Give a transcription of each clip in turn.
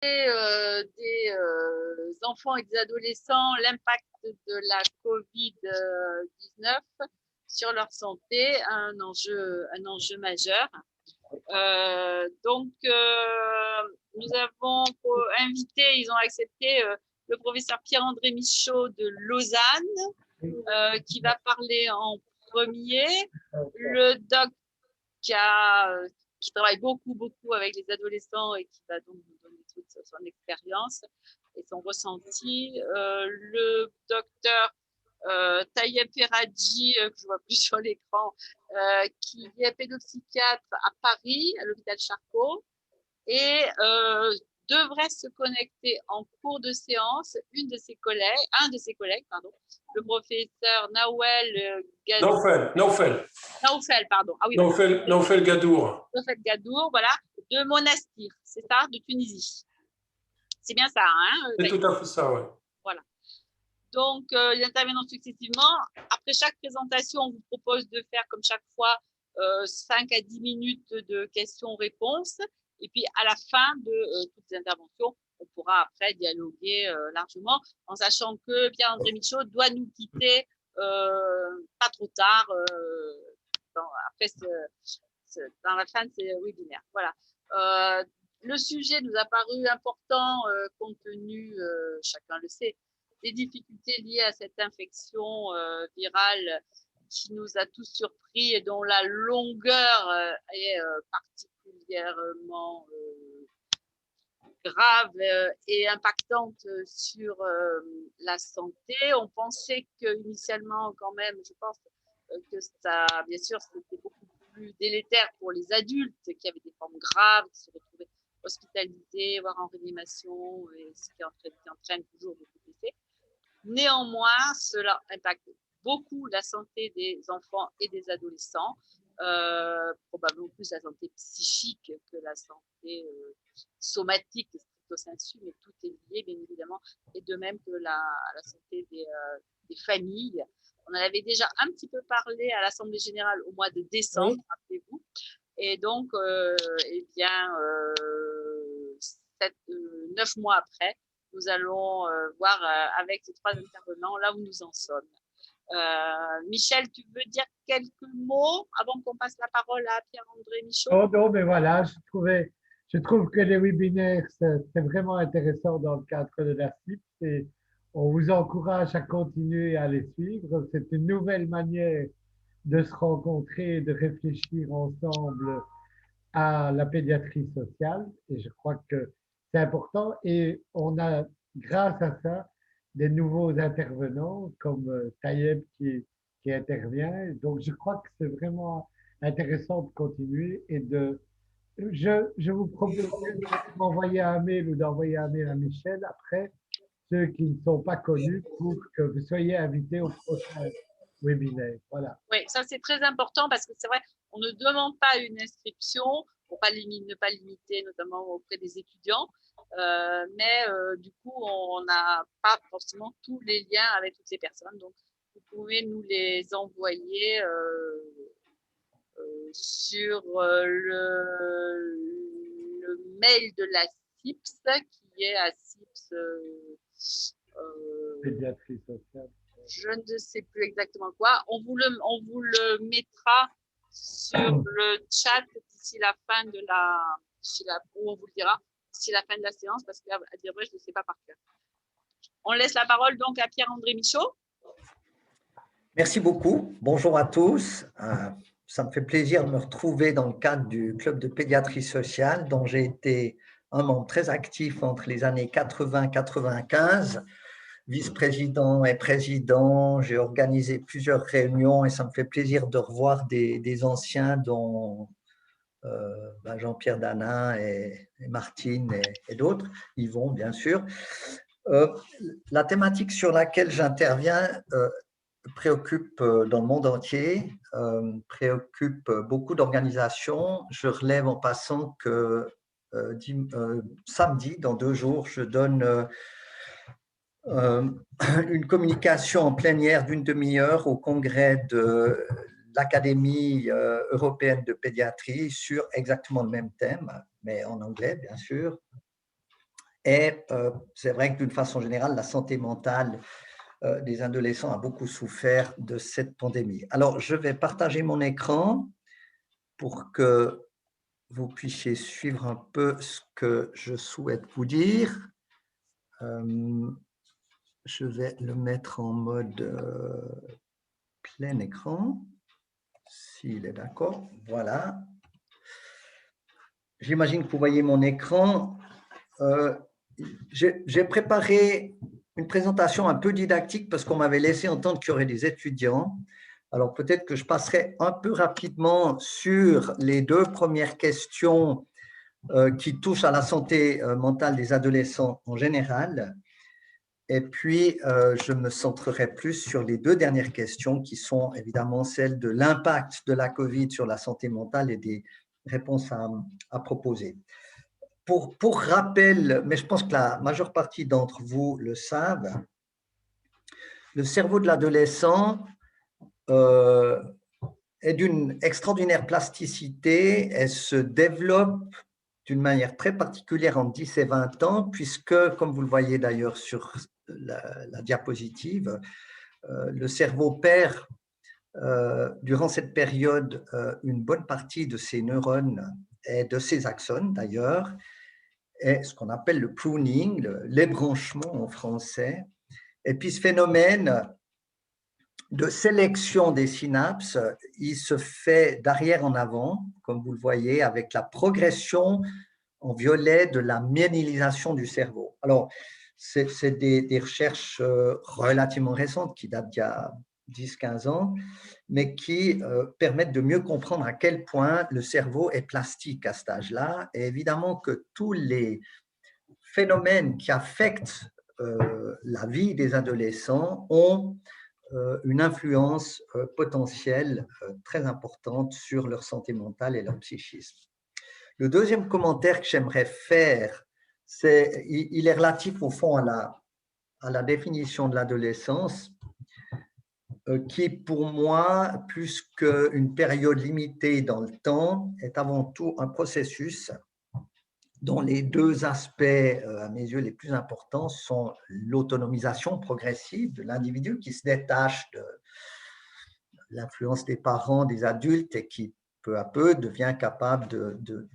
des enfants et des adolescents l'impact de la Covid-19 sur leur santé, un enjeu majeur. Donc, nous avons invité, ils ont accepté le professeur Pierre-André Michaud de Lausanne, qui va parler en premier, le doc qui travaille beaucoup avec les adolescents et qui va donc nous donner toute son expérience et son ressenti. Le docteur Tayeb Ferradji, que je vois plus sur l'écran, qui est pédopsychiatre à Paris, à l'hôpital Charcot, et devrait se connecter en cours de séance un de ses collègues, le professeur Naoufel, pardon. Ah oui, Naoufel Gadour. Naoufel Gadour, voilà, de Monastir, c'est ça, de Tunisie. C'est bien ça, hein? C'est tout à fait ça, oui. Voilà. Donc, ils interviennent successivement. Après chaque présentation, on vous propose de faire, comme chaque fois, 5 à 10 minutes de questions-réponses. Et puis, à la fin de toutes les interventions, on pourra après dialoguer largement, en sachant que Pierre-André Michaud doit nous quitter pas trop tard, dans la fin de ces webinaires. Voilà. Le sujet nous a paru important compte tenu, chacun le sait, des difficultés liées à cette infection virale qui nous a tous surpris et dont la longueur est particulièrement grave et impactante sur la santé. On pensait qu'initialement, quand même, je pense que ça, bien sûr, c'était beaucoup plus délétère pour les adultes qui avaient des formes graves, qui se retrouvaient hospitalisés, voire en réanimation, et ce qui entraîne toujours beaucoup d'effets. Néanmoins, cela impacte beaucoup la santé des enfants et des adolescents, probablement plus la santé psychique que la santé somatique stricto sensu, mais tout est lié, bien évidemment, et de même que la santé des familles. On en avait déjà un petit peu parlé à l'Assemblée générale au mois de décembre, oui. Rappelez-vous. Et donc, eh bien, 9 mois après, nous allons voir avec ces 3 intervenants là où nous en sommes. Michel, tu veux dire quelques mots avant qu'on passe la parole à Pierre-André Michaud? Oh non, mais voilà, je trouve que les webinaires, c'est vraiment intéressant dans le cadre de la CIPS et on vous encourage à continuer à les suivre. C'est une nouvelle manière de se rencontrer et de réfléchir ensemble à la pédiatrie sociale et je crois que c'est important et on a grâce à ça des nouveaux intervenants comme Tayeb qui intervient. Donc je crois que c'est vraiment intéressant de continuer et je vous propose de m'envoyer un mail ou d'envoyer un mail à Michel après ceux qui ne sont pas connus pour que vous soyez invités au prochain webinaire. Voilà. Oui, ça c'est très important parce que c'est vrai, on ne demande pas une inscription pour ne pas limiter, notamment auprès des étudiants, mais du coup, on n'a pas forcément tous les liens avec toutes ces personnes. Donc, vous pouvez nous les envoyer sur le mail de la CIPS qui est à CIPS. Pédiatrie sociale. Je ne sais plus exactement quoi. On vous le mettra sur le chat d'ici la fin de où on vous le dira d'ici la fin de la séance parce qu'à dire vrai, je ne sais pas par cœur. On laisse la parole donc à Pierre-André Michaud. Merci beaucoup. Bonjour à tous. Ça me fait plaisir de me retrouver dans le cadre du club de pédiatrie sociale dont j'ai été un membre très actif entre les années 80-95. Vice-président et président, j'ai organisé plusieurs réunions et ça me fait plaisir de revoir des anciens dont Jean-Pierre Danin et Martine et d'autres, Yvon bien sûr. La thématique sur laquelle j'interviens préoccupe dans le monde entier, préoccupe beaucoup d'organisations. Je relève en passant que samedi, dans 2 jours, je donne une communication en plénière d'une demi-heure au congrès de l'Académie européenne de pédiatrie sur exactement le même thème, mais en anglais, bien sûr. Et c'est vrai que d'une façon générale, la santé mentale des adolescents a beaucoup souffert de cette pandémie. Alors, je vais partager mon écran pour que vous puissiez suivre un peu ce que je souhaite vous dire. Je vais le mettre en mode plein écran, s'il est d'accord. Voilà. J'imagine que vous voyez mon écran. J'ai préparé une présentation un peu didactique parce qu'on m'avait laissé entendre qu'il y aurait des étudiants. Alors peut-être que je passerai un peu rapidement sur les 2 premières questions qui touchent à la santé mentale des adolescents en général. Et puis, je me centrerai plus sur les 2 dernières questions qui sont évidemment celles de l'impact de la COVID sur la santé mentale et des réponses à proposer. Pour rappel, mais je pense que la majeure partie d'entre vous le savent, le cerveau de l'adolescent est d'une extraordinaire plasticité. Elle se développe d'une manière très particulière en 10 et 20 ans, puisque, comme vous le voyez d'ailleurs sur la diapositive, le cerveau perd durant cette période une bonne partie de ses neurones et de ses axones d'ailleurs, et ce qu'on appelle le pruning, l'ébranchement en français. Et puis ce phénomène de sélection des synapses, il se fait d'arrière en avant, comme vous le voyez, avec la progression en violet de la myélinisation du cerveau. Alors, c'est des recherches relativement récentes qui datent d'il y a 10-15 ans, mais qui permettent de mieux comprendre à quel point le cerveau est plastique à cet âge-là. Et évidemment que tous les phénomènes qui affectent la vie des adolescents ont une influence potentielle très importante sur leur santé mentale et leur psychisme. Le deuxième commentaire que j'aimerais faire, il est relatif au fond à la définition de l'adolescence, qui pour moi, plus qu'une période limitée dans le temps, est avant tout un processus dont les 2 aspects, à mes yeux, les plus importants sont l'autonomisation progressive de l'individu qui se détache de l'influence des parents, des adultes et qui, peu à peu, devient capable de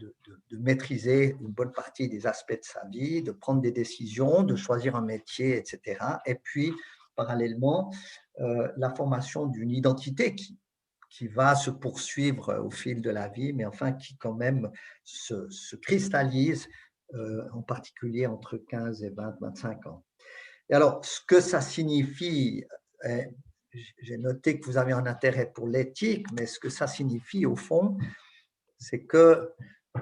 maîtriser une bonne partie des aspects de sa vie, de prendre des décisions, de choisir un métier, etc. Et puis, parallèlement, la formation d'une identité qui va se poursuivre au fil de la vie, mais enfin qui quand même se cristallise, en particulier entre 15 et 25 ans. Et alors, ce que ça signifie, j'ai noté que vous avez un intérêt pour l'éthique, mais ce que ça signifie au fond, c'est que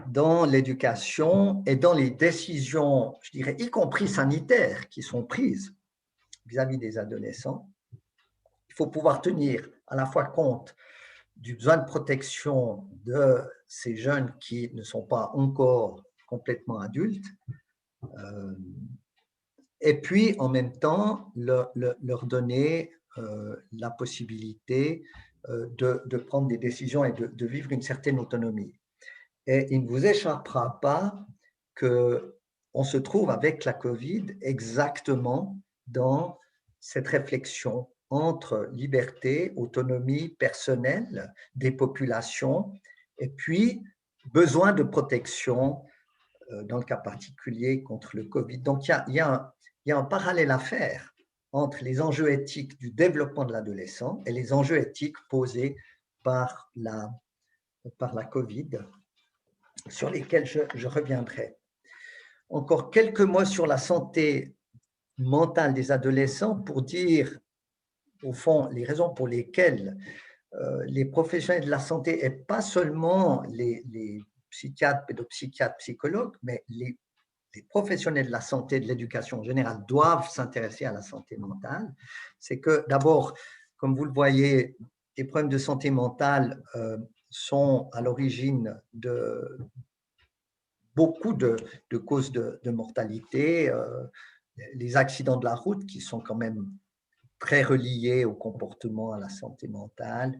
dans l'éducation et dans les décisions, je dirais, y compris sanitaires, qui sont prises vis-à-vis des adolescents, il faut pouvoir tenir à la fois compte du besoin de protection de ces jeunes qui ne sont pas encore complètement adultes, et puis en même temps leur donner la possibilité de prendre des décisions et de vivre une certaine autonomie. Et il ne vous échappera pas qu'on se trouve avec la COVID exactement dans cette réflexion entre liberté, autonomie personnelle des populations et puis besoin de protection, dans le cas particulier contre le Covid. Donc, il y a un parallèle à faire entre les enjeux éthiques du développement de l'adolescent et les enjeux éthiques posés par la COVID, sur lesquels je reviendrai. Encore quelques mots sur la santé mentale des adolescents pour dire, au fond, les raisons pour lesquelles les professionnels de la santé, et pas seulement les psychiatres, pédopsychiatres, psychologues, mais les professionnels de la santé et de l'éducation en général doivent s'intéresser à la santé mentale. C'est que d'abord, comme vous le voyez, les problèmes de santé mentale sont à l'origine de beaucoup de causes de mortalité, les accidents de la route qui sont quand même très reliés au comportement, à la santé mentale,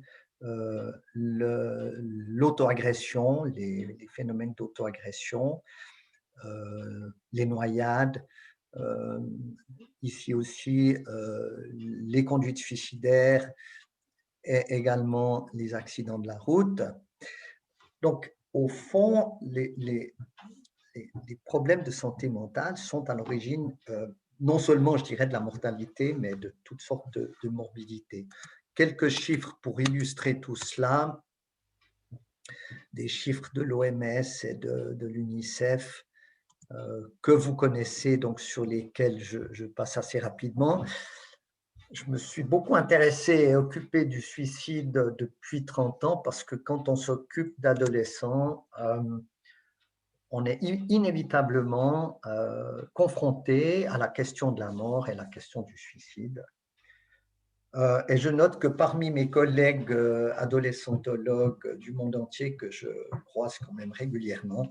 l'auto-agression, les phénomènes d'auto-agression, les noyades, ici aussi les conduites suicidaires et également les accidents de la route. Donc, au fond, les problèmes de santé mentale sont à l'origine non seulement, je dirais, de la mortalité, mais de toutes sortes de morbidités. Quelques chiffres pour illustrer tout cela. Des chiffres de l'OMS et de l'UNICEF que vous connaissez, donc sur lesquels je passe assez rapidement. Je me suis beaucoup intéressé et occupé du suicide depuis 30 ans parce que quand on s'occupe d'adolescents, on est inévitablement confronté à la question de la mort et la question du suicide. Et je note que parmi mes collègues adolescentologues du monde entier que je croise quand même régulièrement,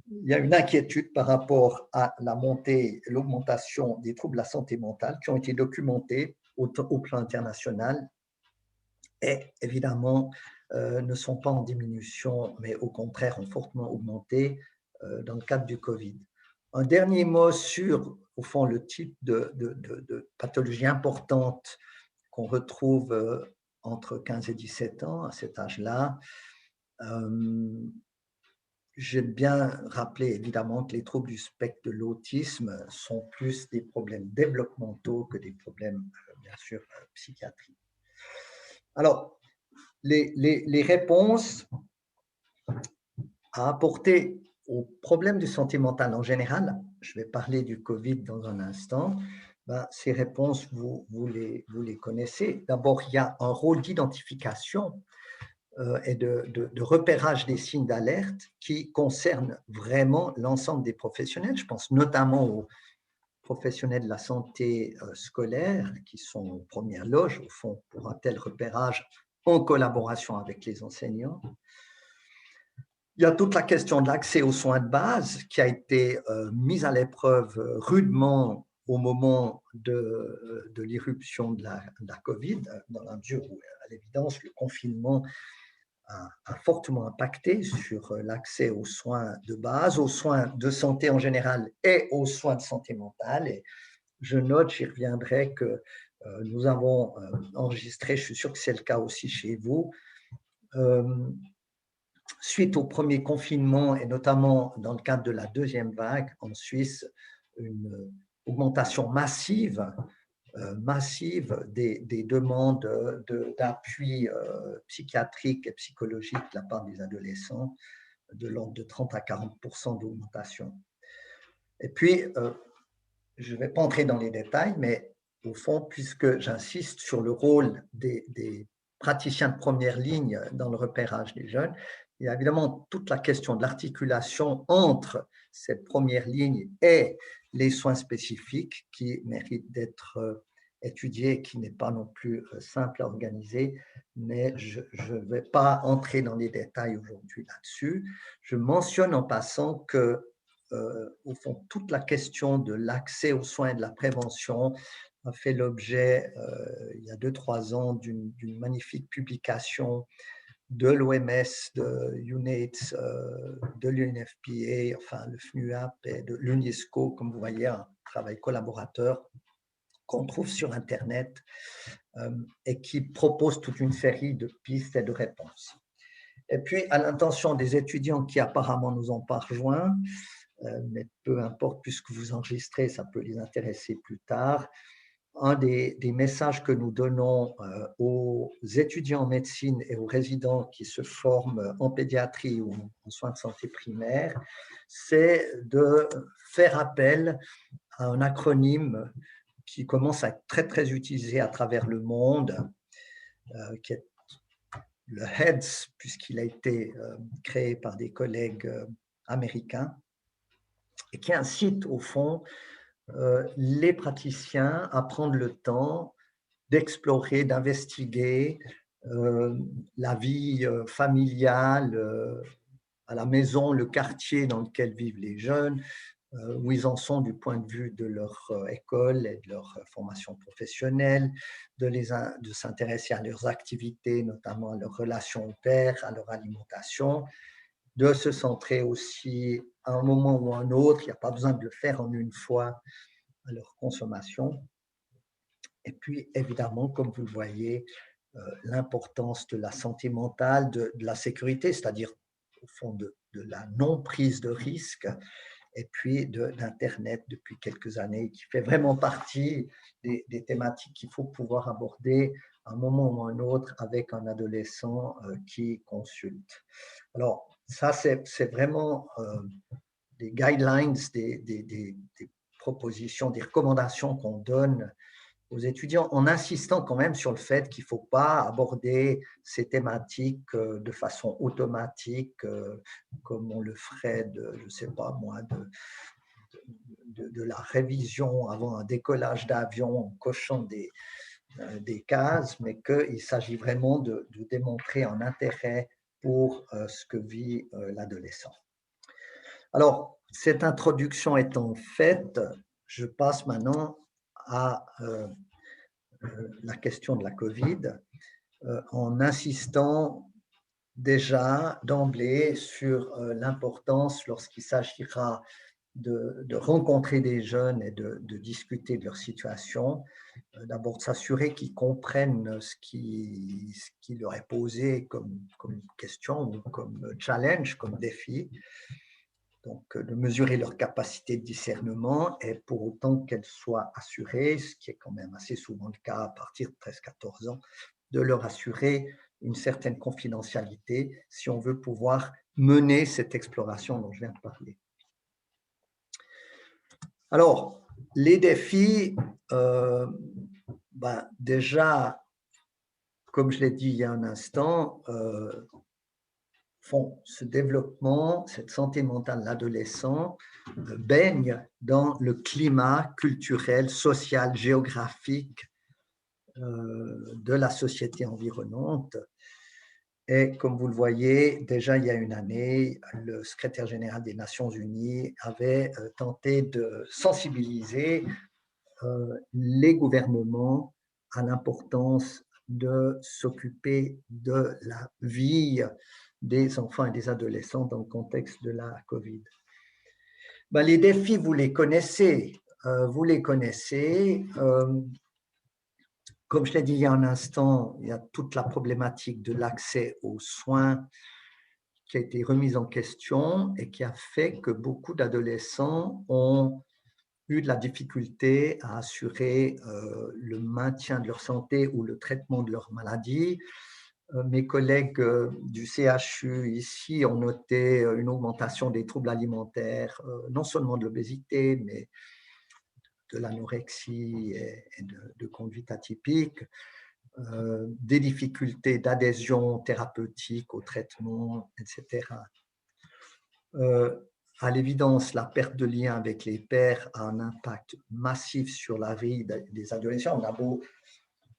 il y a une inquiétude par rapport à la montée et l'augmentation des troubles de la santé mentale qui ont été documentés au plan international et évidemment ne sont pas en diminution, mais au contraire ont fortement augmenté dans le cadre du Covid. Un dernier mot sur, au fond, le type de pathologie importante qu'on retrouve entre 15 et 17 ans, à cet âge-là. J'aime bien rappeler évidemment que les troubles du spectre de l'autisme sont plus des problèmes développementaux que des problèmes, bien sûr, psychiatriques. Alors, les réponses à apporter aux problèmes de santé mentale en général, je vais parler du Covid dans un instant, ces réponses, vous les connaissez. D'abord, il y a un rôle d'identification et de repérage des signes d'alerte qui concernent vraiment l'ensemble des professionnels. Je pense notamment aux professionnels de la santé scolaire qui sont aux premières loges, au fond, pour un tel repérage en collaboration avec les enseignants. Il y a toute la question de l'accès aux soins de base qui a été mise à l'épreuve rudement au moment de l'irruption de la Covid, dans la mesure où, à l'évidence, le confinement a fortement impacté sur l'accès aux soins de base, aux soins de santé en général et aux soins de santé mentale. Et je note, j'y reviendrai, que nous avons enregistré, je suis sûr que c'est le cas aussi chez vous, suite au premier confinement et notamment dans le cadre de la deuxième vague en Suisse, une augmentation massive des demandes d'appui psychiatrique et psychologique de la part des adolescents, de l'ordre de 30 à 40% d'augmentation. Et puis, je ne vais pas entrer dans les détails, mais au fond, puisque j'insiste sur le rôle des praticiens de première ligne dans le repérage des jeunes, il y a évidemment toute la question de l'articulation entre cette première ligne et les soins spécifiques qui méritent d'être étudiés, qui n'est pas non plus simple à organiser, mais je ne vais pas entrer dans les détails aujourd'hui là-dessus. Je mentionne en passant que, au fond, toute la question de l'accès aux soins et de la prévention a fait l'objet, il y a 2-3 ans, d'une magnifique publication de l'OMS, de UNAIDS, de l'UNFPA, enfin le FNUAP et de l'UNESCO, comme vous voyez, un travail collaborateur qu'on trouve sur Internet et qui propose toute une série de pistes et de réponses. Et puis, à l'intention des étudiants qui apparemment nous ont pas rejoints, mais peu importe, puisque vous enregistrez, ça peut les intéresser plus tard. Un des messages que nous donnons aux étudiants en médecine et aux résidents qui se forment en pédiatrie ou en soins de santé primaire, c'est de faire appel à un acronyme qui commence à être très, très utilisé à travers le monde, qui est le HEADS, puisqu'il a été créé par des collègues américains, et qui incite au fond les praticiens à prendre le temps d'explorer, d'investiguer la vie familiale à la maison, le quartier dans lequel vivent les jeunes, où ils en sont du point de vue de leur école et de leur formation professionnelle, de s'intéresser à leurs activités, notamment à leurs relations au père, à leur alimentation, de se centrer aussi à un moment ou à un autre. Il n'y a pas besoin de le faire en une fois à leur consommation. Et puis, évidemment, comme vous le voyez, l'importance de la santé mentale, de la sécurité, c'est-à-dire au fond de la non-prise de risque, et puis d'Internet depuis quelques années, qui fait vraiment partie des thématiques qu'il faut pouvoir aborder à un moment ou à un autre avec un adolescent qui consulte. Alors, ça, c'est vraiment des guidelines, des propositions, des recommandations qu'on donne aux étudiants en insistant quand même sur le fait qu'il ne faut pas aborder ces thématiques de façon automatique, comme on le ferait je ne sais pas moi, de la révision avant un décollage d'avion en cochant des cases, mais qu'il s'agit vraiment de démontrer un intérêt pour ce que vit l'adolescent. Alors, cette introduction étant faite, je passe maintenant à la question de la COVID, en insistant déjà d'emblée sur l'importance lorsqu'il s'agira de rencontrer des jeunes et de discuter de leur situation, d'abord de s'assurer qu'ils comprennent ce qui leur est posé comme question ou comme challenge, comme défi. Donc, de mesurer leur capacité de discernement et pour autant qu'elles soient assurées, ce qui est quand même assez souvent le cas à partir de 13-14 ans, de leur assurer une certaine confidentialité si on veut pouvoir mener cette exploration dont je viens de parler. Alors, les défis, déjà, comme je l'ai dit il y a un instant, ce développement, cette santé mentale de l'adolescent baigne dans le climat culturel, social, géographique de la société environnante. Et comme vous le voyez, déjà il y a une année, le secrétaire général des Nations Unies avait tenté de sensibiliser les gouvernements à l'importance de s'occuper de la vie des enfants et des adolescents dans le contexte de la COVID. Les défis, vous les connaissez. Comme je l'ai dit il y a un instant, il y a toute la problématique de l'accès aux soins qui a été remise en question et qui a fait que beaucoup d'adolescents ont eu de la difficulté à assurer le maintien de leur santé ou le traitement de leur maladie. Mes collègues du CHU ici ont noté une augmentation des troubles alimentaires, non seulement de l'obésité, mais de l'anorexie et de conduite atypique, des difficultés d'adhésion thérapeutique au traitement, etc. À l'évidence, la perte de lien avec les pairs a un impact massif sur la vie des adolescents.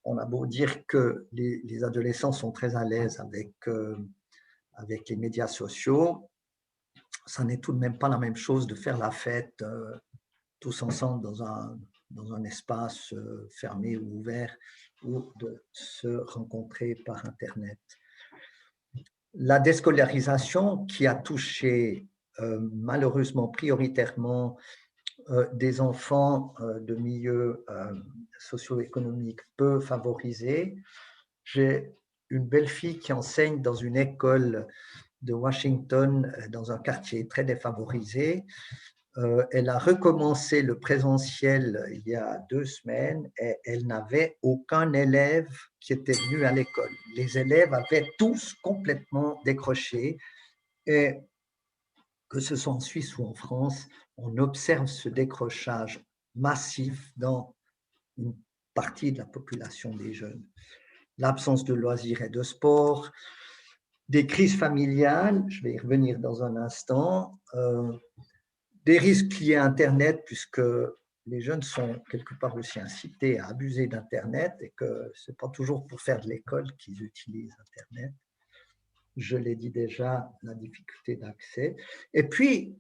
On a beau dire que les adolescents sont très à l'aise avec les médias sociaux, ça n'est tout de même pas la même chose de faire la fête tous ensemble dans un espace fermé ou ouvert ou de se rencontrer par Internet. La déscolarisation qui a touché malheureusement prioritairement des enfants de milieux socio-économiques peu favorisés. J'ai une belle fille qui enseigne dans une école de Washington, dans un quartier très défavorisé. Elle a recommencé le présentiel il y a 2 semaines et elle n'avait aucun élève qui était venu à l'école. Les élèves avaient tous complètement décroché et que ce soit en Suisse ou en France, on observe ce décrochage massif dans une partie de la population des jeunes. L'absence de loisirs et de sport, des crises familiales, je vais y revenir dans un instant, des risques liés à Internet, puisque les jeunes sont quelque part aussi incités à abuser d'Internet et que ce n'est pas toujours pour faire de l'école qu'ils utilisent Internet. Je l'ai dit déjà, la difficulté d'accès. Et puis,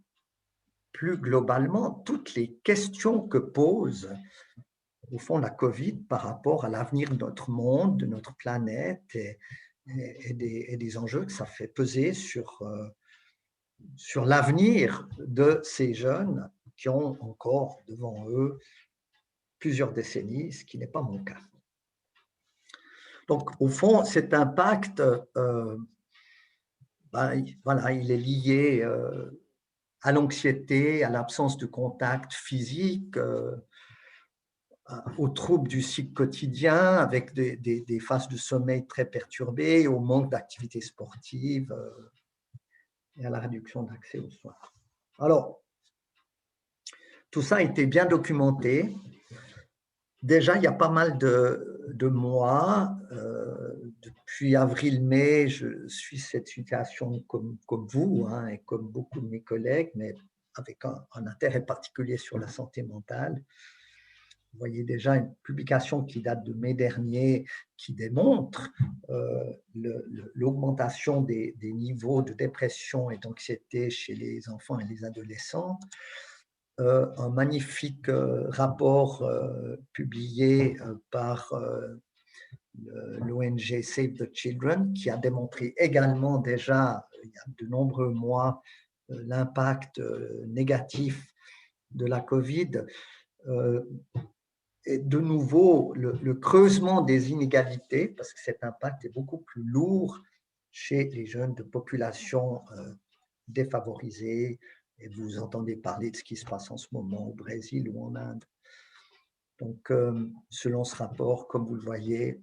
plus globalement, toutes les questions que pose, au fond, la COVID par rapport à l'avenir de notre monde, de notre planète et des enjeux que ça fait peser sur sur l'avenir de ces jeunes qui ont encore devant eux plusieurs décennies, ce qui n'est pas mon cas. Donc, au fond, cet impact, voilà, il est lié à l'anxiété, à l'absence de contact physique, aux troubles du cycle quotidien avec des phases de sommeil très perturbées, au manque d'activité sportive et à la réduction d'accès aux soins. Alors, tout ça a été bien documenté. Déjà, il y a pas mal de mois, depuis avril-mai, je suis cette situation comme vous hein, et comme beaucoup de mes collègues, mais avec un intérêt particulier sur la santé mentale. Vous voyez déjà une publication qui date de mai dernier qui démontre l'augmentation des niveaux de dépression et d'anxiété chez les enfants et les adolescents. Un magnifique rapport publié par l'ONG Save the Children qui a démontré également déjà il y a de nombreux mois l'impact négatif de la COVID. Et de nouveau, le creusement des inégalités, parce que cet impact est beaucoup plus lourd chez les jeunes de populations défavorisées. Et vous entendez parler de ce qui se passe en ce moment au Brésil ou en Inde. Donc, selon ce rapport, comme vous le voyez,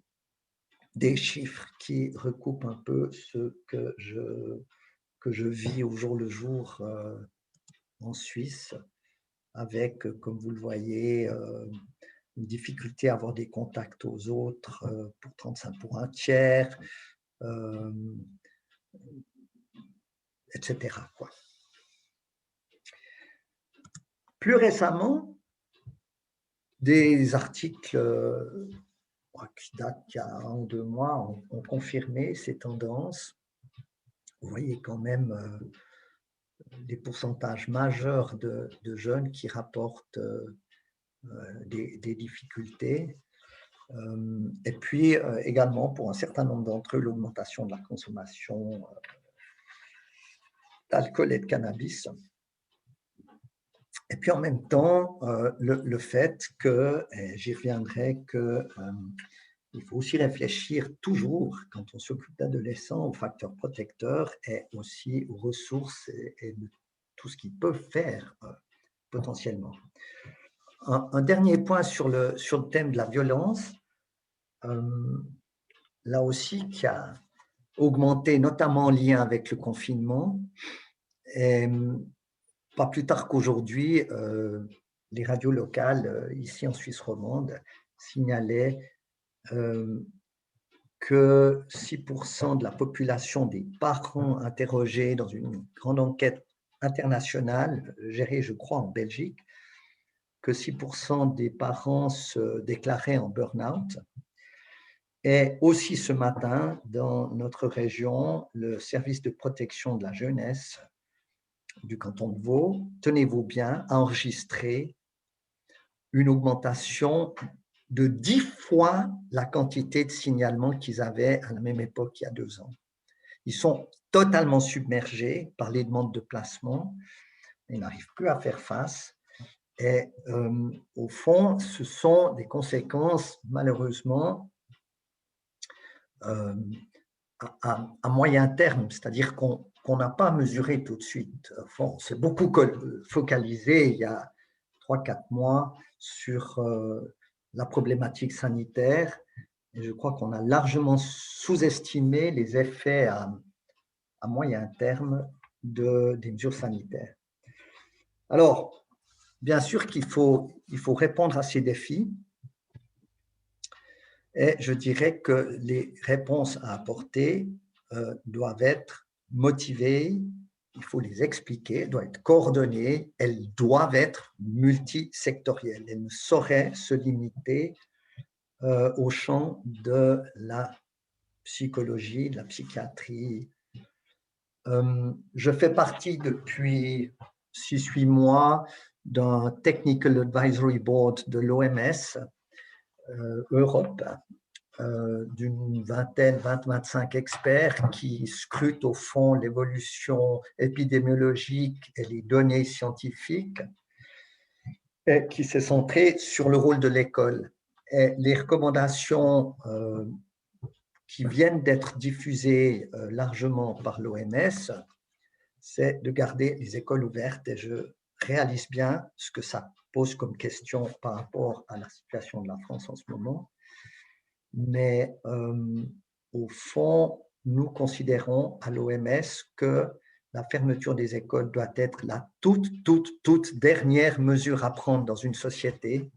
des chiffres qui recoupent un peu ce que je vis au jour le jour en Suisse, avec, comme vous le voyez, une difficulté à avoir des contacts aux autres pour 35 pour un tiers, etc. quoi. Plus récemment, des articles qui datent d'il y a 1 ou 2 mois ont confirmé ces tendances. Vous voyez quand même des pourcentages majeurs de jeunes qui rapportent des difficultés. Et puis également, pour un certain nombre d'entre eux, l'augmentation de la consommation d'alcool et de cannabis. Et puis en même temps, le fait que, et j'y reviendrai, il faut aussi réfléchir toujours, quand on s'occupe d'adolescents, aux facteurs protecteurs et aussi aux ressources et de tout ce qu'ils peuvent faire potentiellement. Un dernier point sur le thème de la violence, là aussi qui a augmenté, notamment en lien avec le confinement. Et pas plus tard qu'aujourd'hui, les radios locales, ici en Suisse romande, signalaient que 6% de la population des parents interrogés dans une grande enquête internationale, gérée, je crois, en Belgique, que 6% des parents se déclaraient en burn-out. Et aussi ce matin, dans notre région, le service de protection de la jeunesse du canton de Vaud, tenez-vous bien, a enregistré une augmentation de 10 fois la quantité de signalements qu'ils avaient à la même époque il y a 2 ans. Ils sont totalement submergés par les demandes de placement, ils n'arrivent plus à faire face. Et au fond, ce sont des conséquences, malheureusement, à moyen terme, c'est-à-dire qu'on n'a pas mesuré tout de suite. Enfin, c'est beaucoup focalisé il y a 3-4 mois sur la problématique sanitaire, et je crois qu'on a largement sous-estimé les effets à moyen terme des mesures sanitaires. Alors, bien sûr qu'il faut répondre à ces défis, et je dirais que les réponses à apporter doivent être motivées, il faut les expliquer, elles doivent être coordonnées, elles doivent être multisectorielles. Elles ne sauraient se limiter au champ de la psychologie, de la psychiatrie. Je fais partie depuis 6-8 mois d'un Technical Advisory Board de l'OMS Europe, d'une vingtaine, 20-25 experts qui scrutent au fond l'évolution épidémiologique et les données scientifiques, et qui s'est centré sur le rôle de l'école. Et les recommandations qui viennent d'être diffusées largement par l'OMS, c'est de garder les écoles ouvertes, et je réalise bien ce que ça pose comme question par rapport à la situation de la France en ce moment. Mais au fond, nous considérons à l'OMS que la fermeture des écoles doit être la toute dernière mesure à prendre dans une société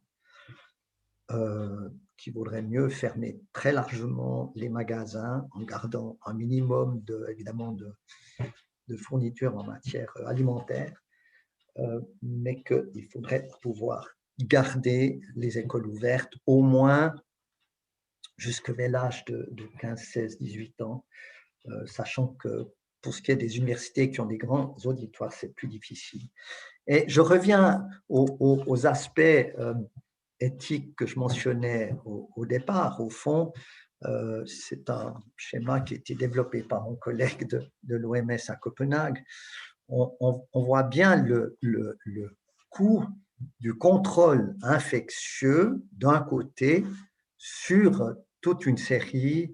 qui vaudrait mieux fermer très largement les magasins en gardant un minimum évidemment de fournitures en matière alimentaire, mais qu'il faudrait pouvoir garder les écoles ouvertes au moins jusqu'à l'âge de 15, 16, 18 ans, sachant que pour ce qui est des universités qui ont des grands auditoires, c'est plus difficile. Et je reviens aux aspects éthiques que je mentionnais au départ. Au fond, c'est un schéma qui a été développé par mon collègue de l'OMS à Copenhague. On voit bien le coût du contrôle infectieux d'un côté sur toute une série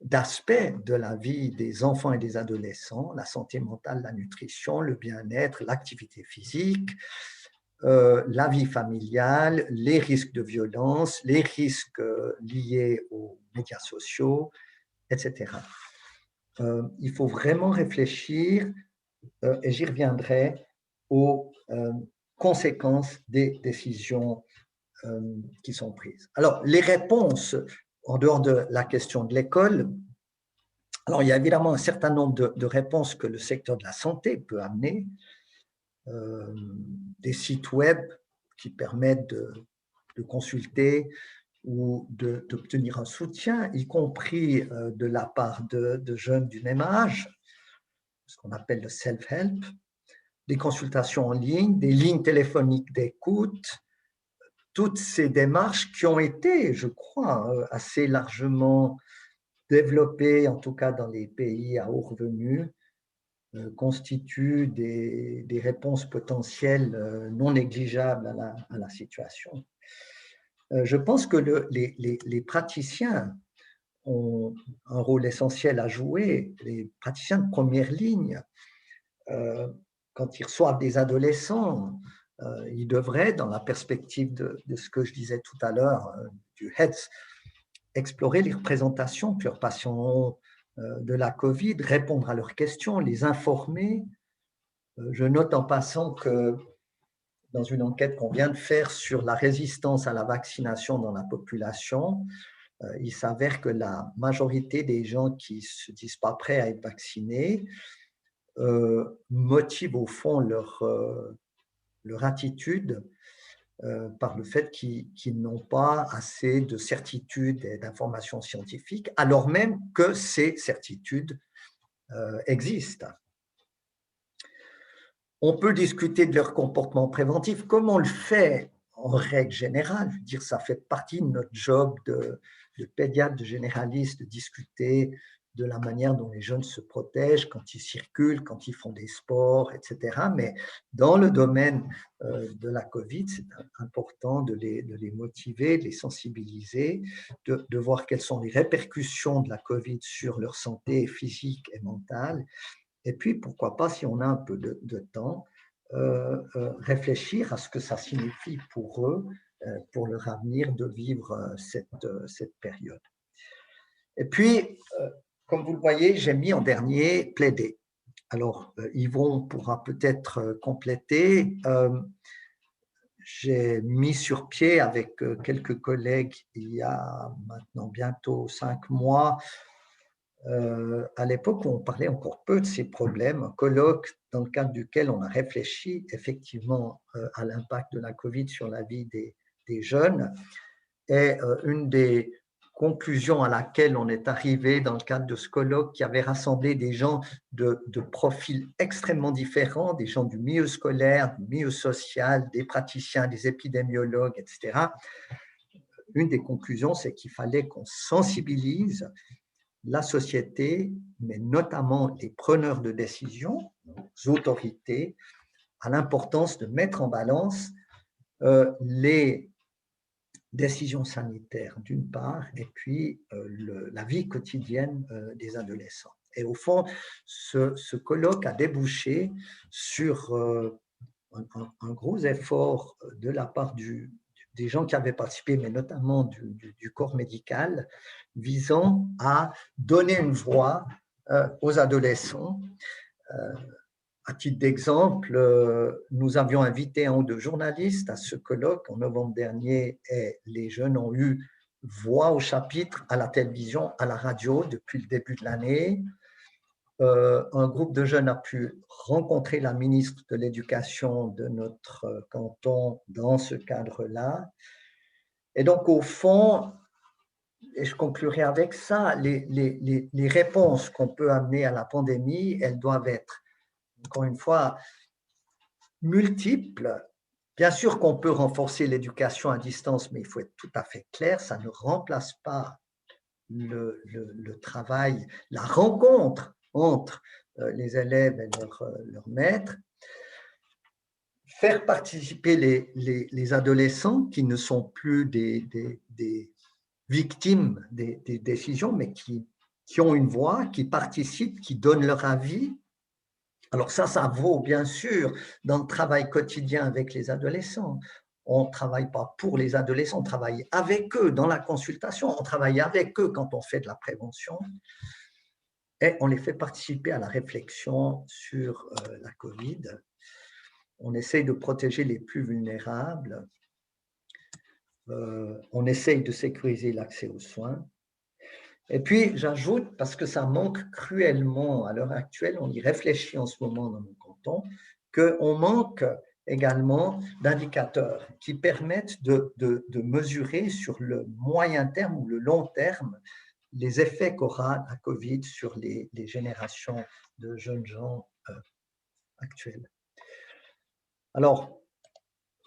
d'aspects de la vie des enfants et des adolescents, la santé mentale, la nutrition, le bien-être, l'activité physique, la vie familiale, les risques de violence, les risques liés aux médias sociaux, etc. Il faut vraiment réfléchir, et j'y reviendrai, aux conséquences des décisions qui sont prises. Alors, les réponses, en dehors de la question de l'école, alors il y a évidemment un certain nombre de réponses que le secteur de la santé peut amener, des sites web qui permettent de consulter ou d'obtenir un soutien, y compris de la part de jeunes du même âge, ce qu'on appelle le self-help, des consultations en ligne, des lignes téléphoniques d'écoute, toutes ces démarches qui ont été, je crois, assez largement développées, en tout cas dans les pays à haut revenu, constituent des réponses potentielles non négligeables à la situation. Je pense que les praticiens ont un rôle essentiel à jouer, les praticiens de première ligne. Quand ils reçoivent des adolescents, ils devraient, dans la perspective de ce que je disais tout à l'heure, du HEDS, explorer les représentations que leurs patients ont de la COVID, répondre à leurs questions, les informer. Je note en passant que dans une enquête qu'on vient de faire sur la résistance à la vaccination dans la population, il s'avère que la majorité des gens qui ne se disent pas prêts à être vaccinés motivent au fond leur attitude par le fait qu'ils n'ont pas assez de certitudes et d'informations scientifiques, alors même que ces certitudes existent. On peut discuter de leur comportement préventif, comme on le fait en règle générale. Je veux dire, ça fait partie de notre job de pédiatre, de généraliste, de discuter de la manière dont les jeunes se protègent quand ils circulent, quand ils font des sports, etc. Mais dans le domaine de la COVID, c'est important de les motiver, de les sensibiliser, de voir quelles sont les répercussions de la COVID sur leur santé physique et mentale. Et puis, pourquoi pas, si on a un peu de temps, réfléchir à ce que ça signifie pour eux, pour leur avenir, de vivre cette période. Et puis, comme vous le voyez, j'ai mis en dernier plaider. Alors, Yvon pourra peut-être compléter. J'ai mis sur pied avec quelques collègues il y a maintenant bientôt 5 mois, à l'époque où on parlait encore peu de ces problèmes, un colloque dans le cadre duquel on a réfléchi effectivement à l'impact de la COVID sur la vie des jeunes. Et une des conclusions à laquelle on est arrivé dans le cadre de ce colloque qui avait rassemblé des gens de profils extrêmement différents, des gens du milieu scolaire, du milieu social, des praticiens, des épidémiologues, etc. une des conclusions, c'est qu'il fallait qu'on sensibilise la société, mais notamment les preneurs de décision, les autorités, à l'importance de mettre en balance les décisions sanitaires d'une part, et puis la vie quotidienne des adolescents. Et au fond, ce colloque a débouché sur un gros effort de la part des gens qui avaient participé, mais notamment du corps médical, visant à donner une voix aux adolescents. À titre d'exemple, nous avions invité un ou deux journalistes à ce colloque en novembre dernier et les jeunes ont eu voix au chapitre à la télévision, à la radio depuis le début de l'année. Un groupe de jeunes a pu rencontrer la ministre de l'Éducation de notre canton dans ce cadre-là. Et donc, au fond, et je conclurai avec ça, les réponses qu'on peut amener à la pandémie, elles doivent être, encore une fois, multiples. Bien sûr qu'on peut renforcer l'éducation à distance, mais il faut être tout à fait clair, ça ne remplace pas le travail, la rencontre entre les élèves et leurs maîtres. Faire participer les adolescents qui ne sont plus des victimes des décisions, mais qui ont une voix, qui participent, qui donnent leur avis. Alors ça vaut bien sûr dans le travail quotidien avec les adolescents. On ne travaille pas pour les adolescents, on travaille avec eux dans la consultation, on travaille avec eux quand on fait de la prévention et on les fait participer à la réflexion sur la COVID. On essaye de protéger les plus vulnérables, on essaye de sécuriser l'accès aux soins. Et puis, j'ajoute, parce que ça manque cruellement à l'heure actuelle, on y réfléchit en ce moment dans mon canton, qu'on manque également d'indicateurs qui permettent de mesurer sur le moyen terme ou le long terme les effets qu'aura la COVID sur les générations de jeunes gens actuels. Alors,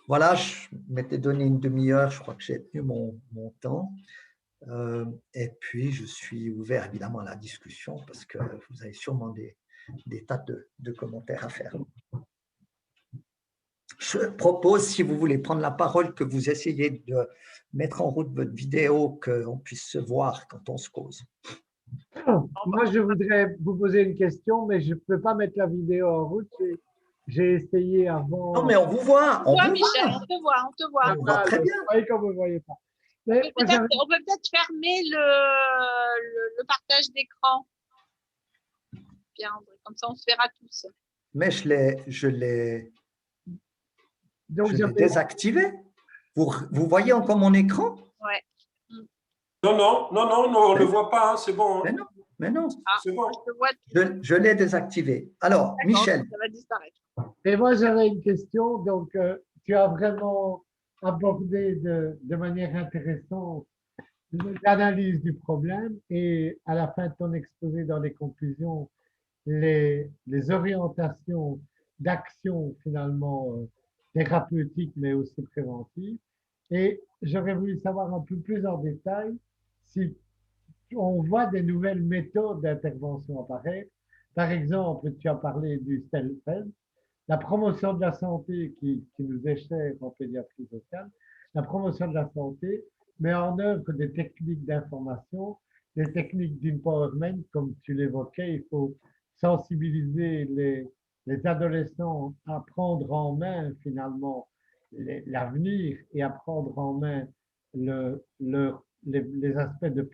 voilà, je m'étais donné une demi-heure, je crois que j'ai tenu mon temps. Et puis, je suis ouvert évidemment à la discussion parce que vous avez sûrement des tas de commentaires à faire. Je propose, si vous voulez prendre la parole, que vous essayiez de mettre en route votre vidéo, qu'on puisse se voir quand on se cause. Moi, je voudrais vous poser une question, mais je ne peux pas mettre la vidéo en route. J'ai essayé avant. Non, mais on vous voit. On vous Michel, voit. on te voit, on te voit. On voit très bien. Je croyais qu'on ne me voyait pas. On peut peut-être fermer le partage d'écran. Bien, comme ça, on se verra tous. Mais je l'ai désactivé. Vous voyez encore mon écran? Ouais. Non, on ne le voit pas, hein, c'est bon. Hein. Mais non. C'est bon. Je l'ai désactivé. Alors, Michel. Ça va disparaître. Et moi, j'avais une question. Donc, tu as vraiment abordé de manière intéressante l'analyse du problème et à la fin de ton exposé dans les conclusions, les orientations d'action finalement thérapeutiques mais aussi préventives. Et j'aurais voulu savoir un peu plus en détail si on voit des nouvelles méthodes d'intervention apparaître. Par exemple, tu as parlé du self-help, la promotion de la santé qui nous est chère en pédiatrie sociale, la promotion de la santé met en œuvre des techniques d'information, des techniques d'empowerment, comme tu l'évoquais. Il faut sensibiliser les adolescents à prendre en main finalement l'avenir et à prendre en main les aspects de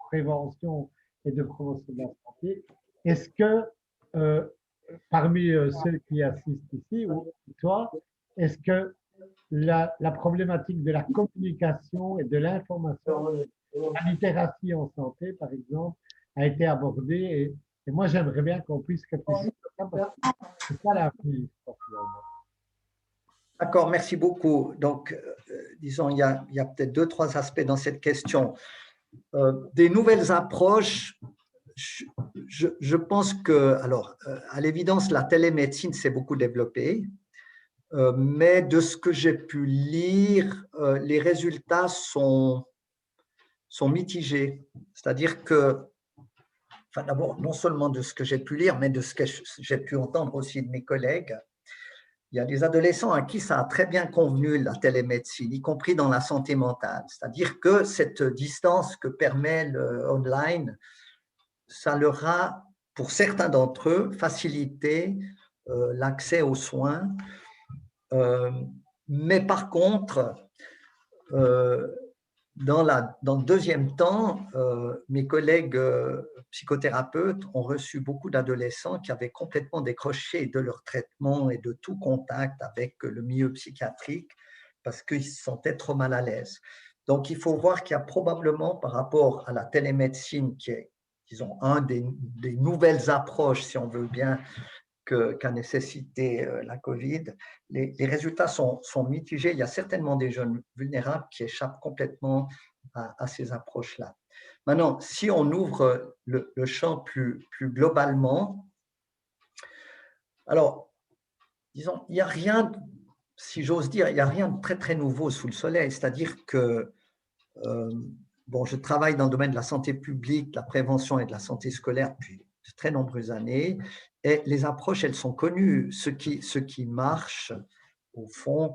prévention et de promotion de la santé. Est-ce que parmi ceux qui assistent ici, ou toi, est-ce que la problématique de la communication et de l'information, la littératie en santé, par exemple, a été abordée et moi, j'aimerais bien qu'on puisse réfléchir sur ça parce que c'est ça l'avenir, finalement. D'accord, merci beaucoup. Donc, disons, il y a peut-être 2-3 aspects dans cette question. Des nouvelles approches, je pense que, alors, à l'évidence, la télémédecine s'est beaucoup développée, mais de ce que j'ai pu lire, les résultats sont sont mitigées. C'est-à-dire que, enfin, d'abord, non seulement de ce que j'ai pu lire, mais de ce que j'ai pu entendre aussi de mes collègues, il y a des adolescents à qui ça a très bien convenu la télémédecine, y compris dans la santé mentale. C'est-à-dire que cette distance que permet le online, ça leur a, pour certains d'entre eux, facilité l'accès aux soins. Mais par contre, dans le deuxième temps, mes collègues psychothérapeutes ont reçu beaucoup d'adolescents qui avaient complètement décroché de leur traitement et de tout contact avec le milieu psychiatrique parce qu'ils se sentaient trop mal à l'aise. Donc, il faut voir qu'il y a probablement, par rapport à la télémédecine, qui est, disons, un des nouvelles approches, si on veut bien, qu'a nécessité la COVID, les résultats sont mitigés. Il y a certainement des jeunes vulnérables qui échappent complètement à ces approches-là. Maintenant, si on ouvre le champ plus globalement, alors, disons, il n'y a rien, si j'ose dire, il n'y a rien de très, très nouveau sous le soleil. C'est-à-dire que, bon, je travaille dans le domaine de la santé publique, de la prévention et de la santé scolaire depuis de très nombreuses années. Et les approches, elles sont connues. Ce qui marche, au fond,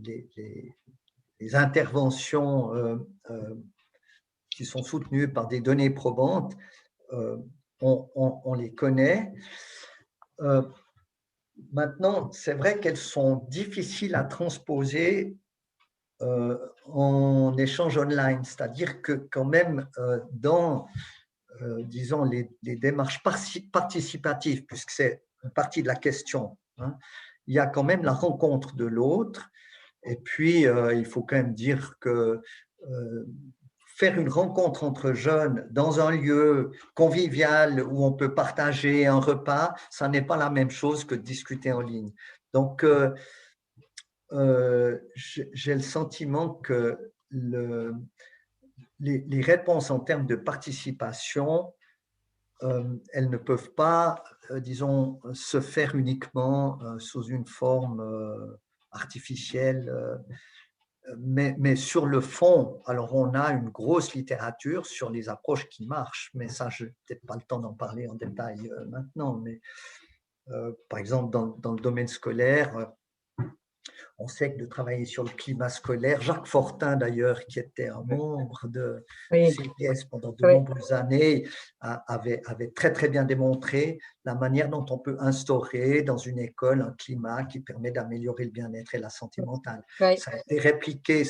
les interventions qui sont soutenues par des données probantes, on les connaît. Maintenant, c'est vrai qu'elles sont difficiles à transposer en échange online. C'est-à-dire que quand même, dans disons, les démarches participatives, puisque c'est une partie de la question, hein, il y a quand même la rencontre de l'autre. Et puis, il faut quand même dire que faire une rencontre entre jeunes dans un lieu convivial où on peut partager un repas, ça n'est pas la même chose que de discuter en ligne. Donc, j'ai le sentiment que les réponses en termes de participation, elles ne peuvent pas, disons, se faire uniquement sous une forme artificielle. Mais sur le fond, alors on a une grosse littérature sur les approches qui marchent, mais ça, je n'ai peut-être pas le temps d'en parler en détail maintenant. Mais par exemple, dans le domaine scolaire, on sait que de travailler sur le climat scolaire, Jacques Fortin d'ailleurs, qui était un membre de CPS pendant de nombreuses années, avait très très bien démontré la manière dont on peut instaurer dans une école un climat qui permet d'améliorer le bien-être et la santé mentale. Ça a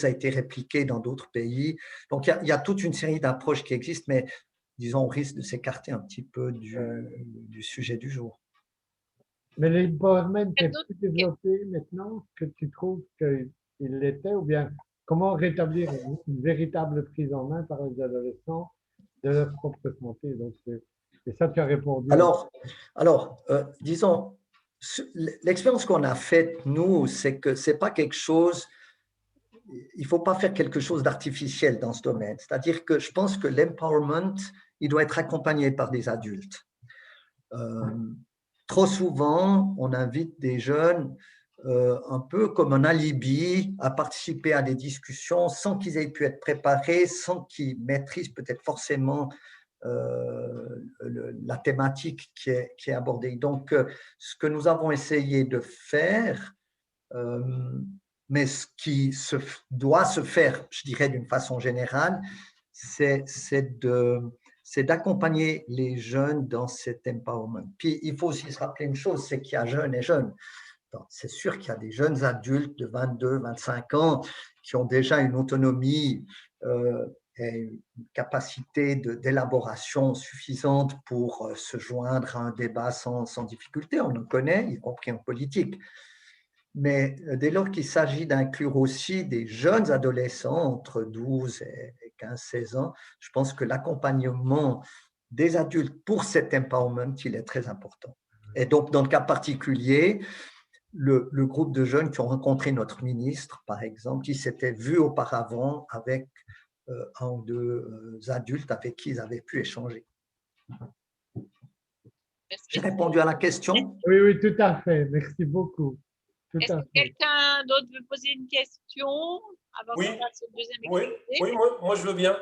été répliqué dans d'autres pays. Donc il y a toute une série d'approches qui existent, mais disons, on risque de s'écarter un petit peu du sujet du jour. Mais l'empowerment est plus développé maintenant que tu trouves qu'il l'était, ou bien comment rétablir une véritable prise en main par les adolescents de leur propre santé? Donc, et ça, tu as répondu. Alors disons, l'expérience qu'on a faite, nous, c'est que ce n'est pas quelque chose, il ne faut pas faire quelque chose d'artificiel dans ce domaine. C'est-à-dire que je pense que l'empowerment, il doit être accompagné par des adultes. Trop souvent, on invite des jeunes un peu comme un alibi à participer à des discussions sans qu'ils aient pu être préparés, sans qu'ils maîtrisent peut-être forcément la thématique qui est abordée. Donc, ce que nous avons essayé de faire, mais ce qui doit se faire, je dirais d'une façon générale, c'est d'accompagner les jeunes dans cet empowerment. Puis, il faut aussi se rappeler une chose, c'est qu'il y a jeunes et jeunes. C'est sûr qu'il y a des jeunes adultes de 22, 25 ans qui ont déjà une autonomie et une capacité d'élaboration suffisante pour se joindre à un débat sans difficulté. On en connaît, y compris en politique. Mais dès lors qu'il s'agit d'inclure aussi des jeunes adolescents entre 12 et 15-16 ans, je pense que l'accompagnement des adultes pour cet empowerment, il est très important. Et donc, dans le cas particulier, le groupe de jeunes qui ont rencontré notre ministre, par exemple, qui s'étaient vus auparavant avec un ou deux adultes avec qui ils avaient pu échanger. J'ai répondu à la question? Oui, tout à fait. Merci beaucoup. Est-ce que quelqu'un d'autre veut poser une question avant qu'on passe au deuxième exposé? Oui, moi je veux bien.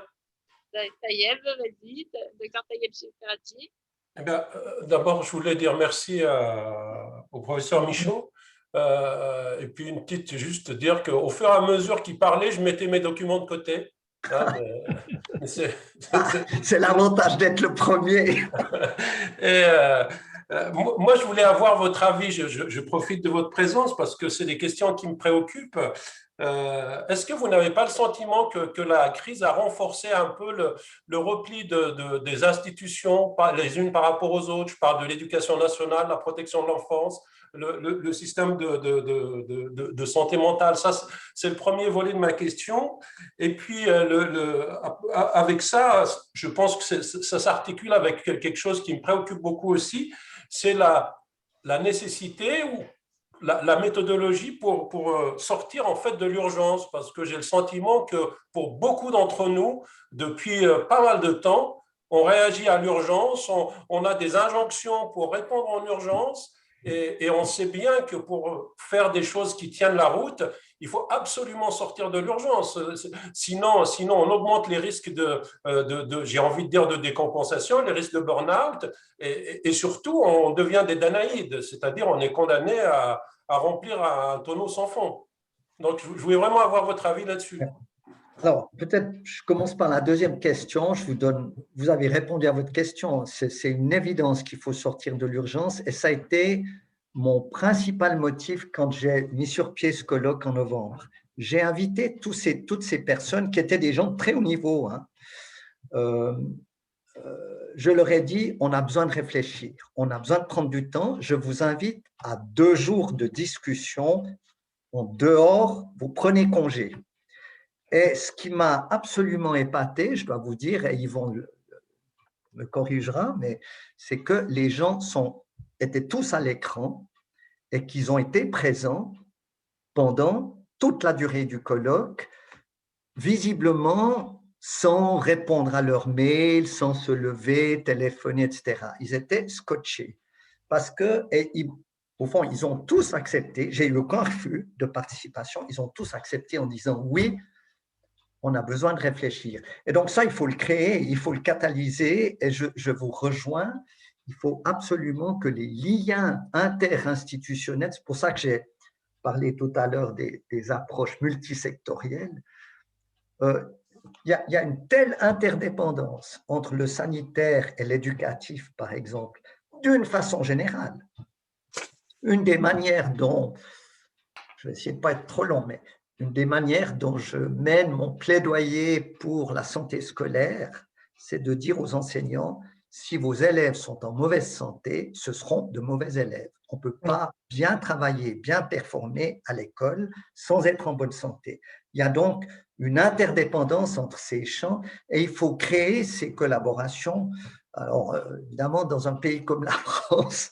Taïeb, vas-y, docteur Taïeb Ferrati. Eh bien, d'abord, je voulais dire merci au professeur Michaud. Et puis, une petite, juste dire qu'au fur et à mesure qu'il parlait, je mettais mes documents de côté. Hein, mais C'est l'avantage d'être le premier. Et moi, je voulais avoir votre avis. Je profite de votre présence parce que c'est des questions qui me préoccupent. Est-ce que vous n'avez pas le sentiment que la crise a renforcé un peu le repli des institutions, les unes par rapport aux autres? Je parle de l'éducation nationale, la protection de l'enfance, le système de santé mentale. Ça, c'est le premier volet de ma question. Et puis, avec ça, je pense que ça s'articule avec quelque chose qui me préoccupe beaucoup aussi, c'est la nécessité ou la méthodologie pour sortir en fait de l'urgence, parce que j'ai le sentiment que pour beaucoup d'entre nous, depuis pas mal de temps, on réagit à l'urgence, on a des injonctions pour répondre en urgence, et on sait bien que pour faire des choses qui tiennent la route, il faut absolument sortir de l'urgence. Sinon, on augmente les risques j'ai envie de dire, de décompensation, les risques de burn-out, et surtout, on devient des Danaïdes, c'est-à-dire on est condamné à remplir un tonneau sans fond. Donc, je voulais vraiment avoir votre avis là-dessus. Alors, peut-être je commence par la deuxième question. Vous avez répondu à votre question. C'est une évidence qu'il faut sortir de l'urgence et ça a été mon principal motif quand j'ai mis sur pied ce colloque en novembre. J'ai invité toutes ces personnes qui étaient des gens de très haut niveau. Hein. Je leur ai dit, on a besoin de réfléchir, on a besoin de prendre du temps. Je vous invite à 2 jours de discussion en dehors, vous prenez congé. Et ce qui m'a absolument épaté, je dois vous dire, et Yvon me corrigera, mais c'est que les gens étaient tous à l'écran et qu'ils ont été présents pendant toute la durée du colloque, visiblement sans répondre à leurs mails, sans se lever, téléphoner, etc. Ils étaient scotchés parce que, au fond, ils ont tous accepté, j'ai eu aucun refus de participation, ils ont tous accepté en disant oui, on a besoin de réfléchir. Et donc ça, il faut le créer, il faut le catalyser, et je vous rejoins, il faut absolument que les liens interinstitutionnels, c'est pour ça que j'ai parlé tout à l'heure des approches multisectorielles, il y a une telle interdépendance entre le sanitaire et l'éducatif, par exemple, d'une façon générale. Une des manières dont, je vais essayer de ne pas être trop long, mais une des manières dont je mène mon plaidoyer pour la santé scolaire, c'est de dire aux enseignants, si vos élèves sont en mauvaise santé, ce seront de mauvais élèves. On ne peut pas bien travailler, bien performer à l'école sans être en bonne santé. Il y a donc une interdépendance entre ces champs et il faut créer ces collaborations. Alors, évidemment, dans un pays comme la France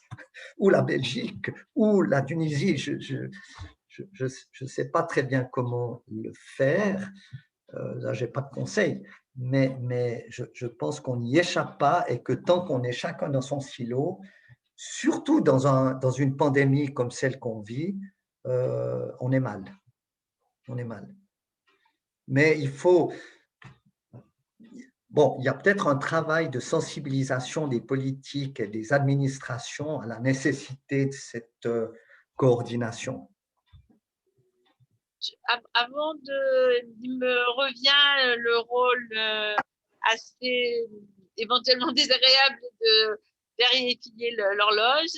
ou la Belgique ou la Tunisie, je ne sais pas très bien comment le faire. Là, je n'ai pas de conseils. Mais je pense qu'on n'y échappe pas et que tant qu'on est chacun dans son silo, surtout dans une pandémie comme celle qu'on vit, on est mal. On est mal. Mais il faut… Bon, il y a peut-être un travail de sensibilisation des politiques et des administrations à la nécessité de cette coordination. Avant il me revient le rôle assez éventuellement désagréable de vérifier l'horloge.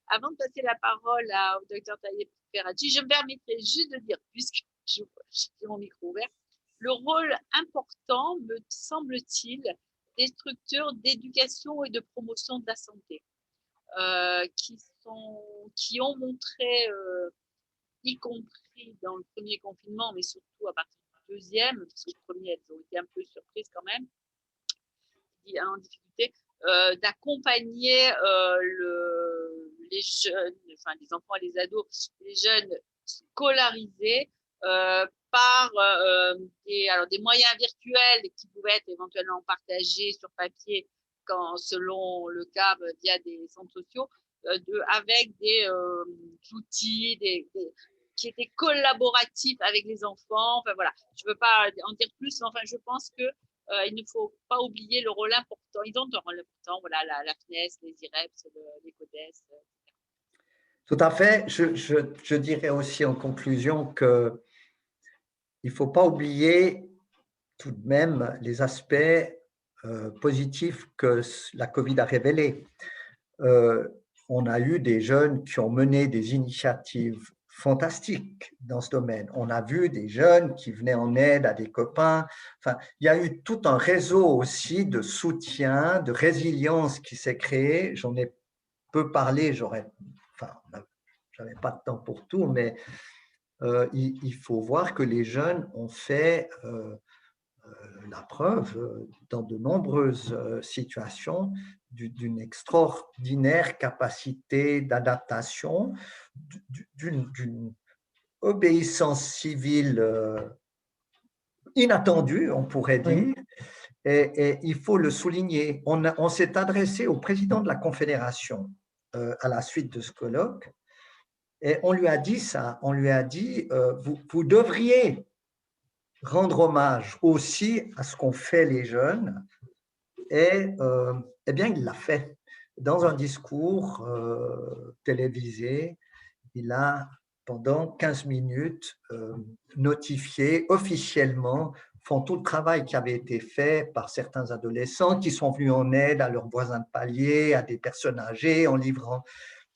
Avant de passer la parole au docteur Taïeb Ferrati, je me permettrai juste de dire, puisque j'ai mon micro ouvert, le rôle important, me semble-t-il, des structures d'éducation et de promotion de la santé qui ont montré, y compris dans le premier confinement, mais surtout à partir du deuxième, parce que le premier, elles ont été un peu surprises quand même, en difficulté, d'accompagner les jeunes, enfin les enfants et les ados, les jeunes scolarisés par des moyens virtuels qui pouvaient être éventuellement partagés sur papier selon le cas via des centres sociaux, avec des outils qui étaient collaboratifs avec les enfants. Enfin voilà, je ne veux pas en dire plus, mais enfin je pense que il ne faut pas oublier le rôle important. Ils ont un rôle important, voilà, la FNES, les IREPS, les CODES. Tout à fait. Je dirais aussi en conclusion qu'il ne faut pas oublier tout de même les aspects positifs que la COVID a révélés. On a eu des jeunes qui ont mené des initiatives fantastiques dans ce domaine. On a vu des jeunes qui venaient en aide à des copains. Enfin, il y a eu tout un réseau aussi de soutien, de résilience qui s'est créé. J'en ai peu parlé, j'avais pas de temps pour tout, mais il faut voir que les jeunes ont fait la preuve dans de nombreuses situations d'une extraordinaire capacité d'adaptation, d'une obéissance civile inattendue, on pourrait dire, et il faut le souligner. On s'est adressé au président de la Confédération à la suite de ce colloque, et on lui a dit ça, on lui a dit, vous devriez rendre hommage aussi à ce qu'ont fait les jeunes, et eh bien, il l'a fait. Dans un discours télévisé, il a, pendant 15 minutes, notifié officiellement tout le travail qui avait été fait par certains adolescents qui sont venus en aide à leurs voisins de palier, à des personnes âgées, en livrant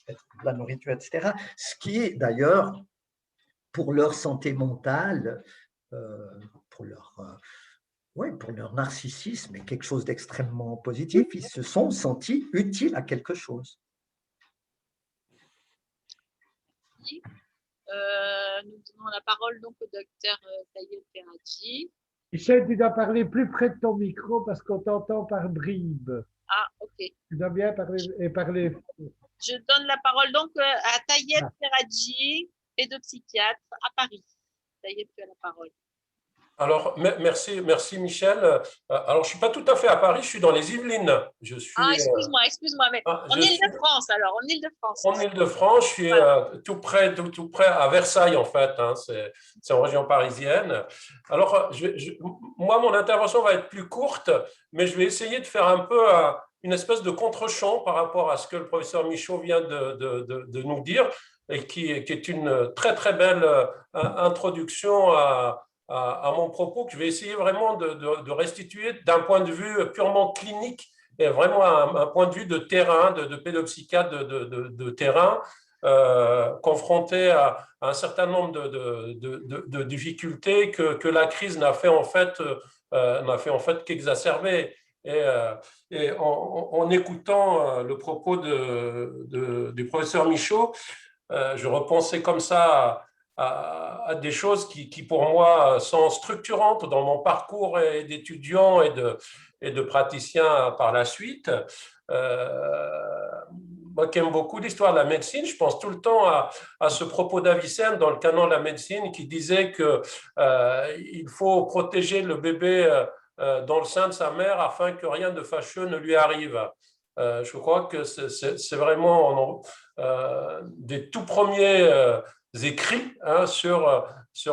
de la nourriture, etc. Ce qui, d'ailleurs, pour leur santé mentale, pour leur narcissisme est quelque chose d'extrêmement positif. Ils se sont sentis utiles à quelque chose. Nous donnons la parole donc au docteur Tayeb Peradji. Michel, tu dois parler plus près de ton micro parce qu'on t'entend par bribes. Ah, ok. Tu dois bien parler. Je donne la parole donc à Tayeb Peradji, pédopsychiatre à Paris. Tayeb, tu as la parole. Alors, merci Michel. Alors, je ne suis pas tout à fait à Paris, je suis dans les Yvelines. Excuse-moi, mais en Île-de-France alors, en Île-de-France. En Île-de-France, je suis tout près à Versailles en fait, hein, c'est en région parisienne. Alors, moi, mon intervention va être plus courte, mais je vais essayer de faire un peu une espèce de contre-champ par rapport à ce que le professeur Michaud vient de nous dire, et qui est une très très belle introduction à mon propos, que je vais essayer vraiment de restituer d'un point de vue purement clinique, et vraiment un point de vue de terrain, de pédopsychiatre de terrain, confronté à un certain nombre de difficultés que la crise n'a fait en fait qu'exacerber. Et en écoutant le propos du professeur Michaud, je repensais comme ça à des choses qui, pour moi, sont structurantes dans mon parcours d'étudiant et de praticien par la suite. Moi qui aime beaucoup l'histoire de la médecine, je pense tout le temps à ce propos d'Avicenne dans le canon de la médecine qui disait qu'il faut protéger le bébé dans le sein de sa mère afin que rien de fâcheux ne lui arrive. Je crois que c'est vraiment des tout premiers écrits sur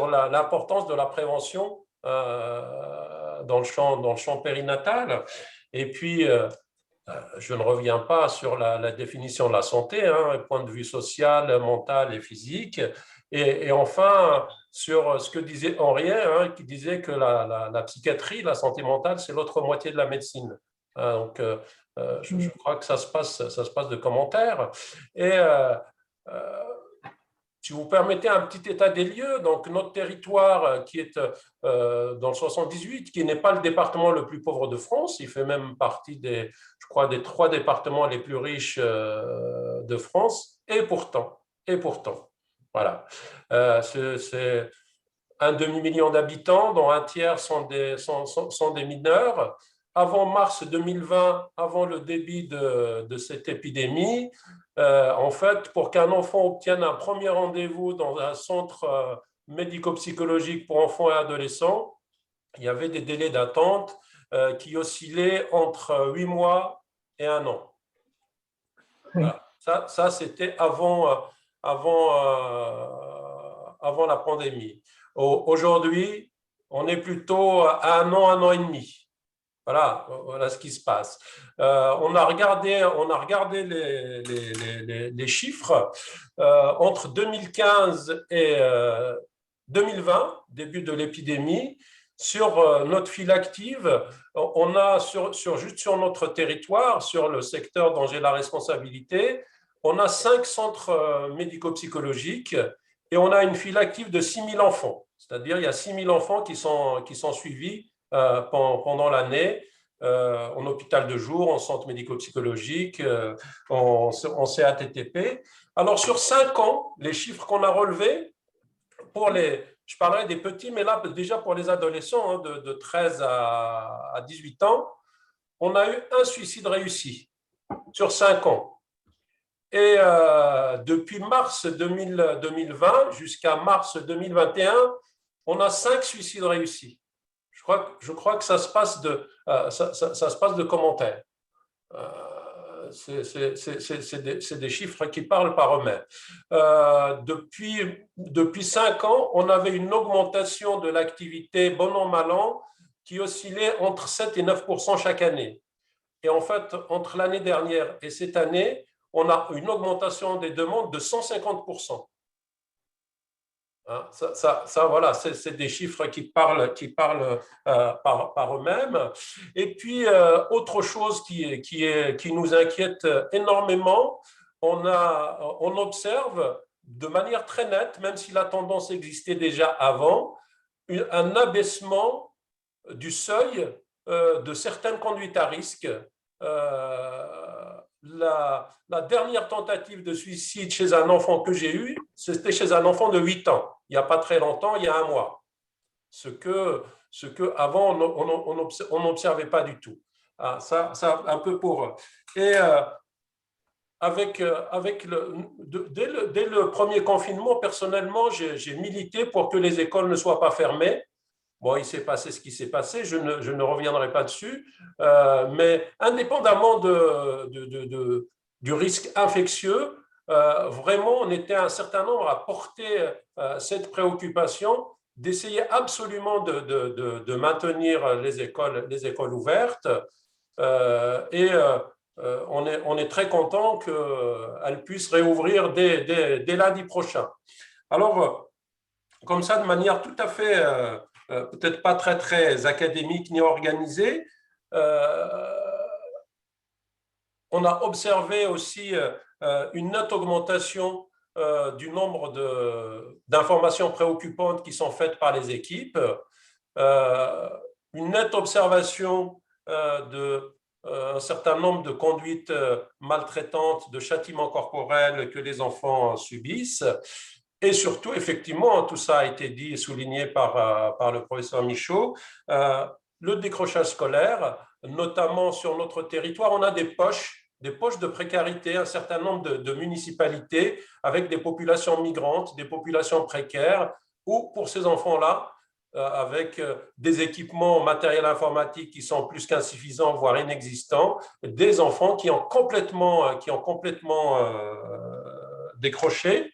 l'importance de la prévention dans le champ périnatal. Et puis, je ne reviens pas sur la définition de la santé, point de vue social, mental et physique. Et enfin, sur ce que disait Henriet, qui disait que la psychiatrie, la santé mentale, c'est l'autre moitié de la médecine. Donc, je crois que ça se passe de commentaires. Et si vous permettez un petit état des lieux, donc notre territoire qui est dans le 78, qui n'est pas le département le plus pauvre de France, il fait même partie des 3 départements les plus riches de France, et pourtant, voilà. C'est un demi-million d'habitants, dont un tiers sont des mineurs. Avant mars 2020, avant le début de cette épidémie, en fait, pour qu'un enfant obtienne un premier rendez-vous dans un centre médico-psychologique pour enfants et adolescents, il y avait des délais d'attente qui oscillaient entre 8 mois et 1 an. Voilà. Ça c'était avant la pandémie. Aujourd'hui, on est plutôt à 1 an et demi. Voilà ce qui se passe. On a regardé les chiffres entre 2015 et 2020, début de l'épidémie. Sur notre file active, on a juste sur notre territoire, sur le secteur dont j'ai la responsabilité, on a 5 centres médico-psychologiques et on a une file active de 6 000 enfants. C'est-à-dire il y a 6 000 enfants qui sont suivis pendant l'année, en hôpital de jour, en centre médico-psychologique, en CATTP. Alors, sur 5 ans, les chiffres qu'on a relevés, je parlerai des petits, mais là, déjà pour les adolescents, hein, de 13 à 18 ans, on a eu un suicide réussi sur 5 ans. Et depuis mars 2020 jusqu'à mars 2021, on a 5 suicides réussis. Je crois que ça se passe de commentaires. C'est des chiffres qui parlent par eux-mêmes. Depuis 5 ans, on avait une augmentation de l'activité bon an, mal an qui oscillait entre 7 et 9% chaque année. Et en fait, entre l'année dernière et cette année, on a une augmentation des demandes de 150%. Voilà, c'est des chiffres qui parlent par eux-mêmes. Et puis, autre chose qui nous inquiète énormément, on observe de manière très nette, même si la tendance existait déjà avant, un abaissement du seuil de certaines conduites à risque. La dernière tentative de suicide chez un enfant que j'ai eu, c'était chez un enfant de 8 ans, il n'y a pas très longtemps, il y a un mois. Ce que avant on n'observait pas du tout. Ça un peu pour eux. Et dès le premier confinement, personnellement, j'ai milité pour que les écoles ne soient pas fermées. Bon, il s'est passé ce qui s'est passé, je ne reviendrai pas dessus, mais indépendamment du risque infectieux, vraiment, on était un certain nombre à porter cette préoccupation d'essayer absolument de maintenir les écoles ouvertes, et on est très content qu'elles puissent réouvrir dès lundi prochain. Alors, comme ça, de manière tout à fait peut-être pas très académique ni organisée, on a observé aussi une nette augmentation du nombre d'informations préoccupantes qui sont faites par les équipes, une nette observation d'un certain nombre de conduites maltraitantes, de châtiments corporels que les enfants subissent. Et surtout, effectivement, tout ça a été dit et souligné par le professeur Michaud, le décrochage scolaire, notamment sur notre territoire, on a des poches de précarité, un certain nombre de municipalités avec des populations migrantes, des populations précaires, ou pour ces enfants-là, avec des équipements matériels informatiques qui sont plus qu'insuffisants, voire inexistants, des enfants qui ont complètement décroché.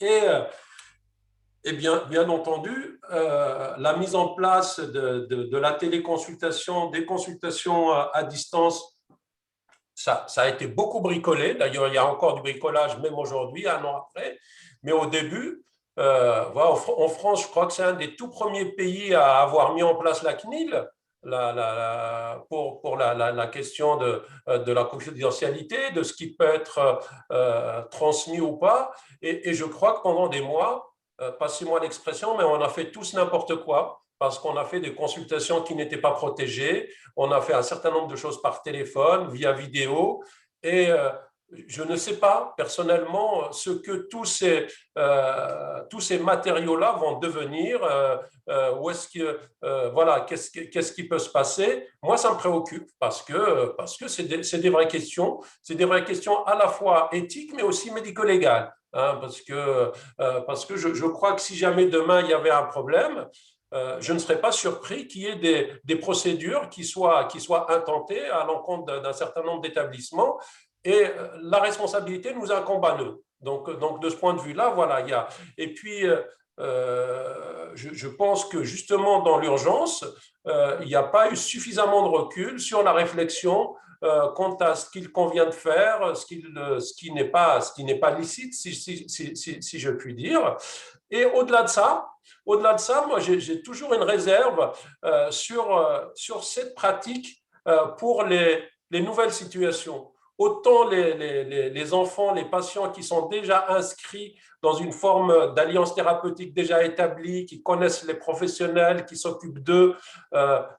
Et bien entendu, la mise en place de la téléconsultation, des consultations à distance, ça a été beaucoup bricolé. D'ailleurs, il y a encore du bricolage, même aujourd'hui, 1 an après. Mais au début, voilà, en France, je crois que c'est un des tout premiers pays à avoir mis en place la CNIL, pour la question de la confidentialité, de ce qui peut être transmis ou pas. Et je crois que pendant des mois, passez-moi l'expression, mais on a fait tous n'importe quoi, parce qu'on a fait des consultations qui n'étaient pas protégées, on a fait un certain nombre de choses par téléphone, via vidéo, et je ne sais pas personnellement ce que tous ces matériaux-là vont devenir, où est-ce que, voilà, qu'est-ce qui peut se passer. Moi, ça me préoccupe parce que c'est des vraies questions. C'est des vraies questions à la fois éthiques, mais aussi médico-légales. Hein, parce que je crois que si jamais demain il y avait un problème, je ne serais pas surpris qu'il y ait des procédures qui soient intentées à l'encontre d'un certain nombre d'établissements. Et la responsabilité nous incombe à nous. Donc de ce point de vue-là, voilà, il y a. Et puis, je pense que justement dans l'urgence, il n'y a pas eu suffisamment de recul sur la réflexion quant à ce qu'il convient de faire, ce qui n'est pas licite, si je puis dire. Et au-delà de ça, moi, j'ai toujours une réserve sur cette pratique pour les nouvelles situations. Autant les enfants, les patients qui sont déjà inscrits dans une forme d'alliance thérapeutique déjà établie, qui connaissent les professionnels, qui s'occupent d'eux,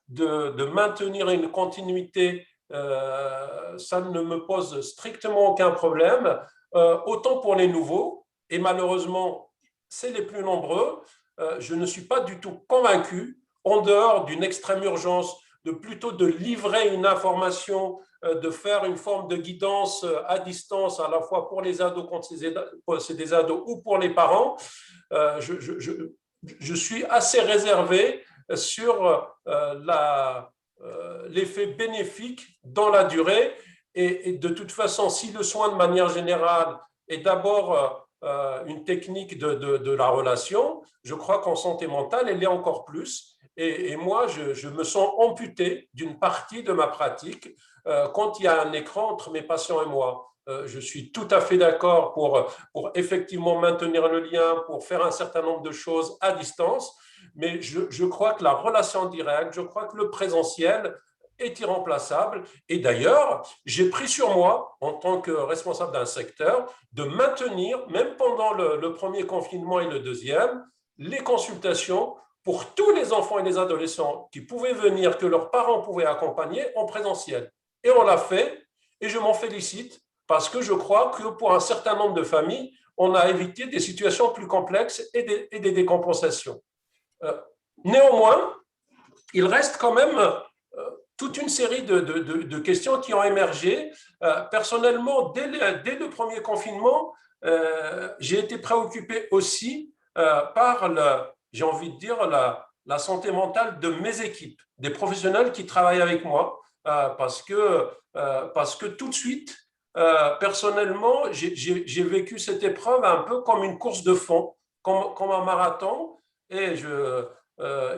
de maintenir une continuité, ça ne me pose strictement aucun problème. Autant pour les nouveaux, et malheureusement, c'est les plus nombreux, je ne suis pas du tout convaincu, en dehors d'une extrême urgence, plutôt de livrer une information, de faire une forme de guidance à distance, à la fois pour les ados quand c'est des ados ou pour les parents. Je suis assez réservé sur l'effet bénéfique dans la durée. Et de toute façon, si le soin de manière générale est d'abord une technique de la relation, je crois qu'en santé mentale, elle l'est encore plus. Et moi, je me sens amputé d'une partie de ma pratique quand il y a un écran entre mes patients et moi. Je suis tout à fait d'accord pour effectivement maintenir le lien, pour faire un certain nombre de choses à distance, mais je crois que la relation directe, je crois que le présentiel est irremplaçable. Et d'ailleurs, j'ai pris sur moi, en tant que responsable d'un secteur, de maintenir, même pendant le premier confinement et le deuxième, les consultations pour tous les enfants et les adolescents qui pouvaient venir, que leurs parents pouvaient accompagner en présentiel. Et on l'a fait, et je m'en félicite, parce que je crois que pour un certain nombre de familles, on a évité des situations plus complexes et des décompensations. Néanmoins, il reste quand même toute une série de questions qui ont émergé. Personnellement, dès le premier confinement, j'ai été préoccupé aussi par, j'ai envie de dire, la santé mentale de mes équipes, des professionnels qui travaillent avec moi, parce que tout de suite, personnellement, j'ai vécu cette épreuve un peu comme une course de fond, comme un marathon, et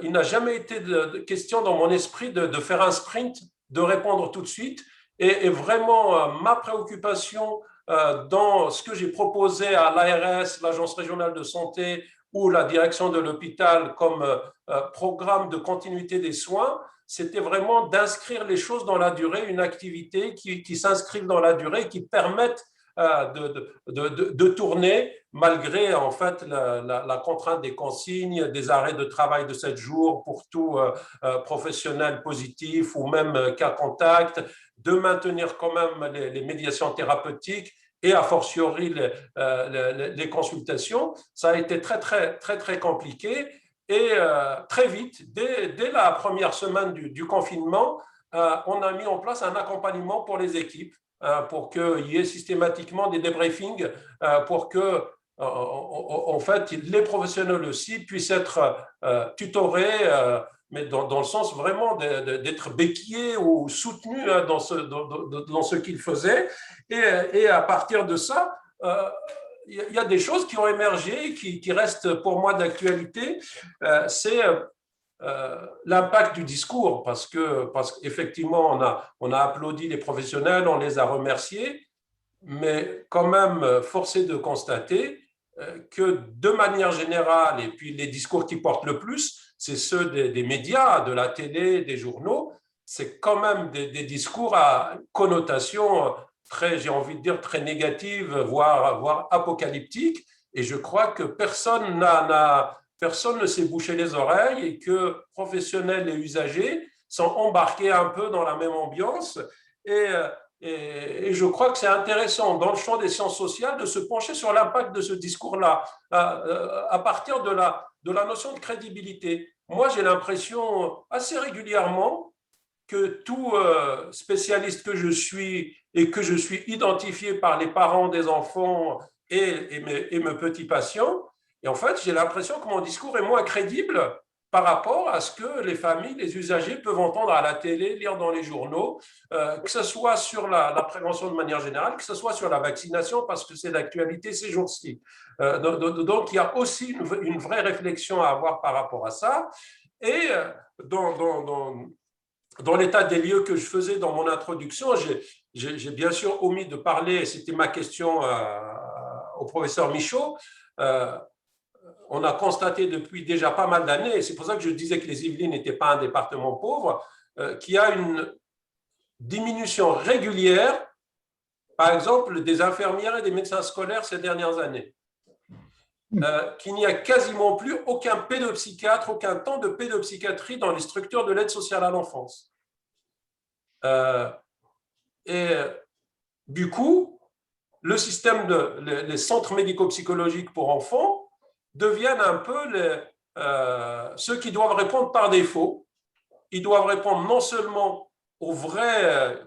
il n'a jamais été de question dans mon esprit de faire un sprint, de répondre tout de suite. Et vraiment, ma préoccupation dans ce que j'ai proposé à l'ARS, l'Agence régionale de santé, ou la direction de l'hôpital comme programme de continuité des soins, c'était vraiment d'inscrire les choses dans la durée, une activité qui s'inscrive dans la durée, qui permette de tourner malgré en fait la contrainte des consignes, des arrêts de travail de 7 jours pour tout professionnel positif ou même cas contact, de maintenir quand même les médiations thérapeutiques et a fortiori les consultations. Ça a été très compliqué. Et très vite, dès la première semaine du confinement, on a mis en place un accompagnement pour les équipes, pour qu'il y ait systématiquement des débriefings, pour que en fait, les professionnels aussi puissent être tutorés, mais dans le sens vraiment d'être béquillés ou soutenus dans ce qu'ils faisaient. Et à partir de ça, il y a des choses qui ont émergé, qui restent pour moi d'actualité. C'est l'impact du discours, parce qu'effectivement, on a applaudi les professionnels, on les a remerciés, mais quand même, force est de constater que de manière générale, et puis les discours qui portent le plus, c'est ceux des médias, de la télé, des journaux, c'est quand même des discours à connotation très, j'ai envie de dire, très négative, voire apocalyptique. Et je crois que personne ne s'est bouché les oreilles et que professionnels et usagers sont embarqués un peu dans la même ambiance. Et je crois que c'est intéressant, dans le champ des sciences sociales, de se pencher sur l'impact de ce discours-là, à partir de la notion de crédibilité. Moi, j'ai l'impression assez régulièrement que tout spécialiste que je suis et que je suis identifié par les parents des enfants et mes petits patients, et en fait, j'ai l'impression que mon discours est moins crédible par rapport à ce que les familles, les usagers peuvent entendre à la télé, lire dans les journaux, que ce soit sur la prévention de manière générale, que ce soit sur la vaccination, parce que c'est d'actualité ces jours-ci. Donc, il y a aussi une vraie réflexion à avoir par rapport à ça. Et dans l'état des lieux que je faisais dans mon introduction, j'ai bien sûr omis de parler, c'était ma question au professeur Michaud, on a constaté depuis déjà pas mal d'années, et c'est pour ça que je disais que les Yvelines n'étaient pas un département pauvre, qu'il y a une diminution régulière, par exemple, des infirmières et des médecins scolaires ces dernières années. Qu'il n'y a quasiment plus aucun pédopsychiatre, aucun temps de pédopsychiatrie dans les structures de l'aide sociale à l'enfance. Et du coup, le système les centres médico-psychologiques pour enfants deviennent un peu ceux qui doivent répondre par défaut. Ils doivent répondre non seulement aux vrais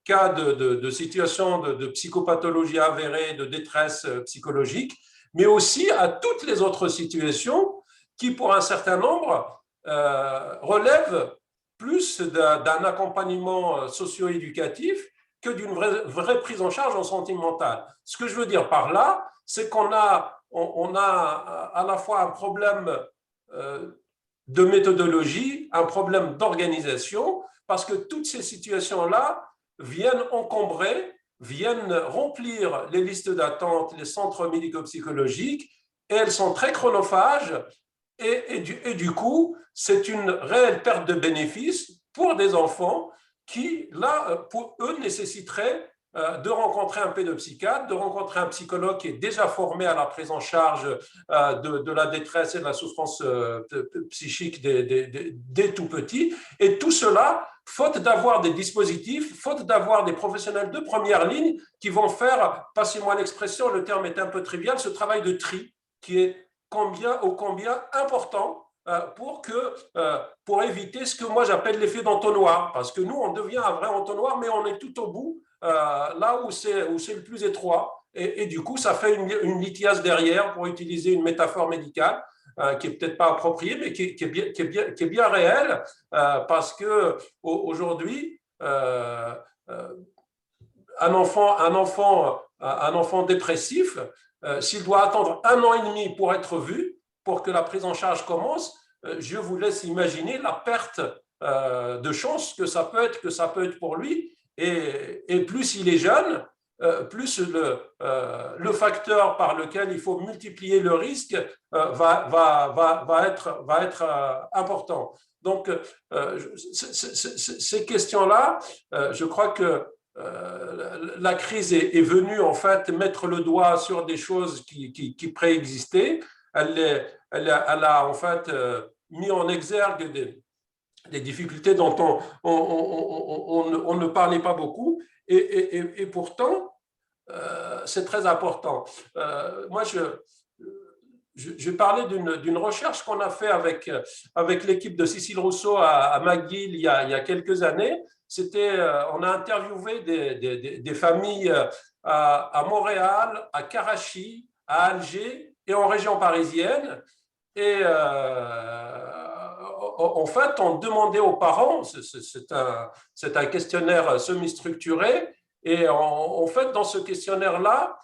cas de situation de psychopathologie avérée, de détresse psychologique, mais aussi à toutes les autres situations qui, pour un certain nombre, relèvent plus d'un accompagnement socio-éducatif que d'une vraie prise en charge en santé mentale. Ce que je veux dire par là, c'est qu'on a à la fois un problème de méthodologie, un problème d'organisation, parce que toutes ces situations-là viennent encombrer, viennent remplir les listes d'attente, les centres médico-psychologiques, et elles sont très chronophages, et du coup, c'est une réelle perte de bénéfices pour des enfants qui, là, pour eux, nécessiteraient de rencontrer un pédopsychiatre, de rencontrer un psychologue qui est déjà formé à la prise en charge de la détresse et de la souffrance psychique des tout petits. Et tout cela, faute d'avoir des dispositifs, faute d'avoir des professionnels de première ligne qui vont faire, passez-moi l'expression, le terme est un peu trivial, ce travail de tri qui est combien important pour éviter ce que moi j'appelle l'effet d'entonnoir, parce que nous, on devient un vrai entonnoir, mais on est tout au bout, là où c'est le plus étroit, et du coup, ça fait une lithiase derrière, pour utiliser une métaphore médicale, qui n'est peut-être pas appropriée, mais qui est bien réelle, parce qu'aujourd'hui, un enfant dépressif, s'il doit attendre 1 an et demi pour être vu, pour que la prise en charge commence, je vous laisse imaginer la perte de chance que ça peut être pour lui. Et plus il est jeune, plus le facteur par lequel il faut multiplier le risque va être important. Donc, ces questions-là, je crois que la crise est venue en fait mettre le doigt sur des choses qui préexistaient. Elle a en fait mis en exergue des difficultés dont on ne parlait pas beaucoup, et pourtant, c'est très important. Moi, je parlais d'une recherche qu'on a fait avec l'équipe de Cécile Rousseau à McGill il y a quelques années. On a interviewé des familles à Montréal, à Karachi, à Alger et en région parisienne. Et en fait, on demandait aux parents, c'est un questionnaire semi-structuré, et en fait, dans ce questionnaire-là,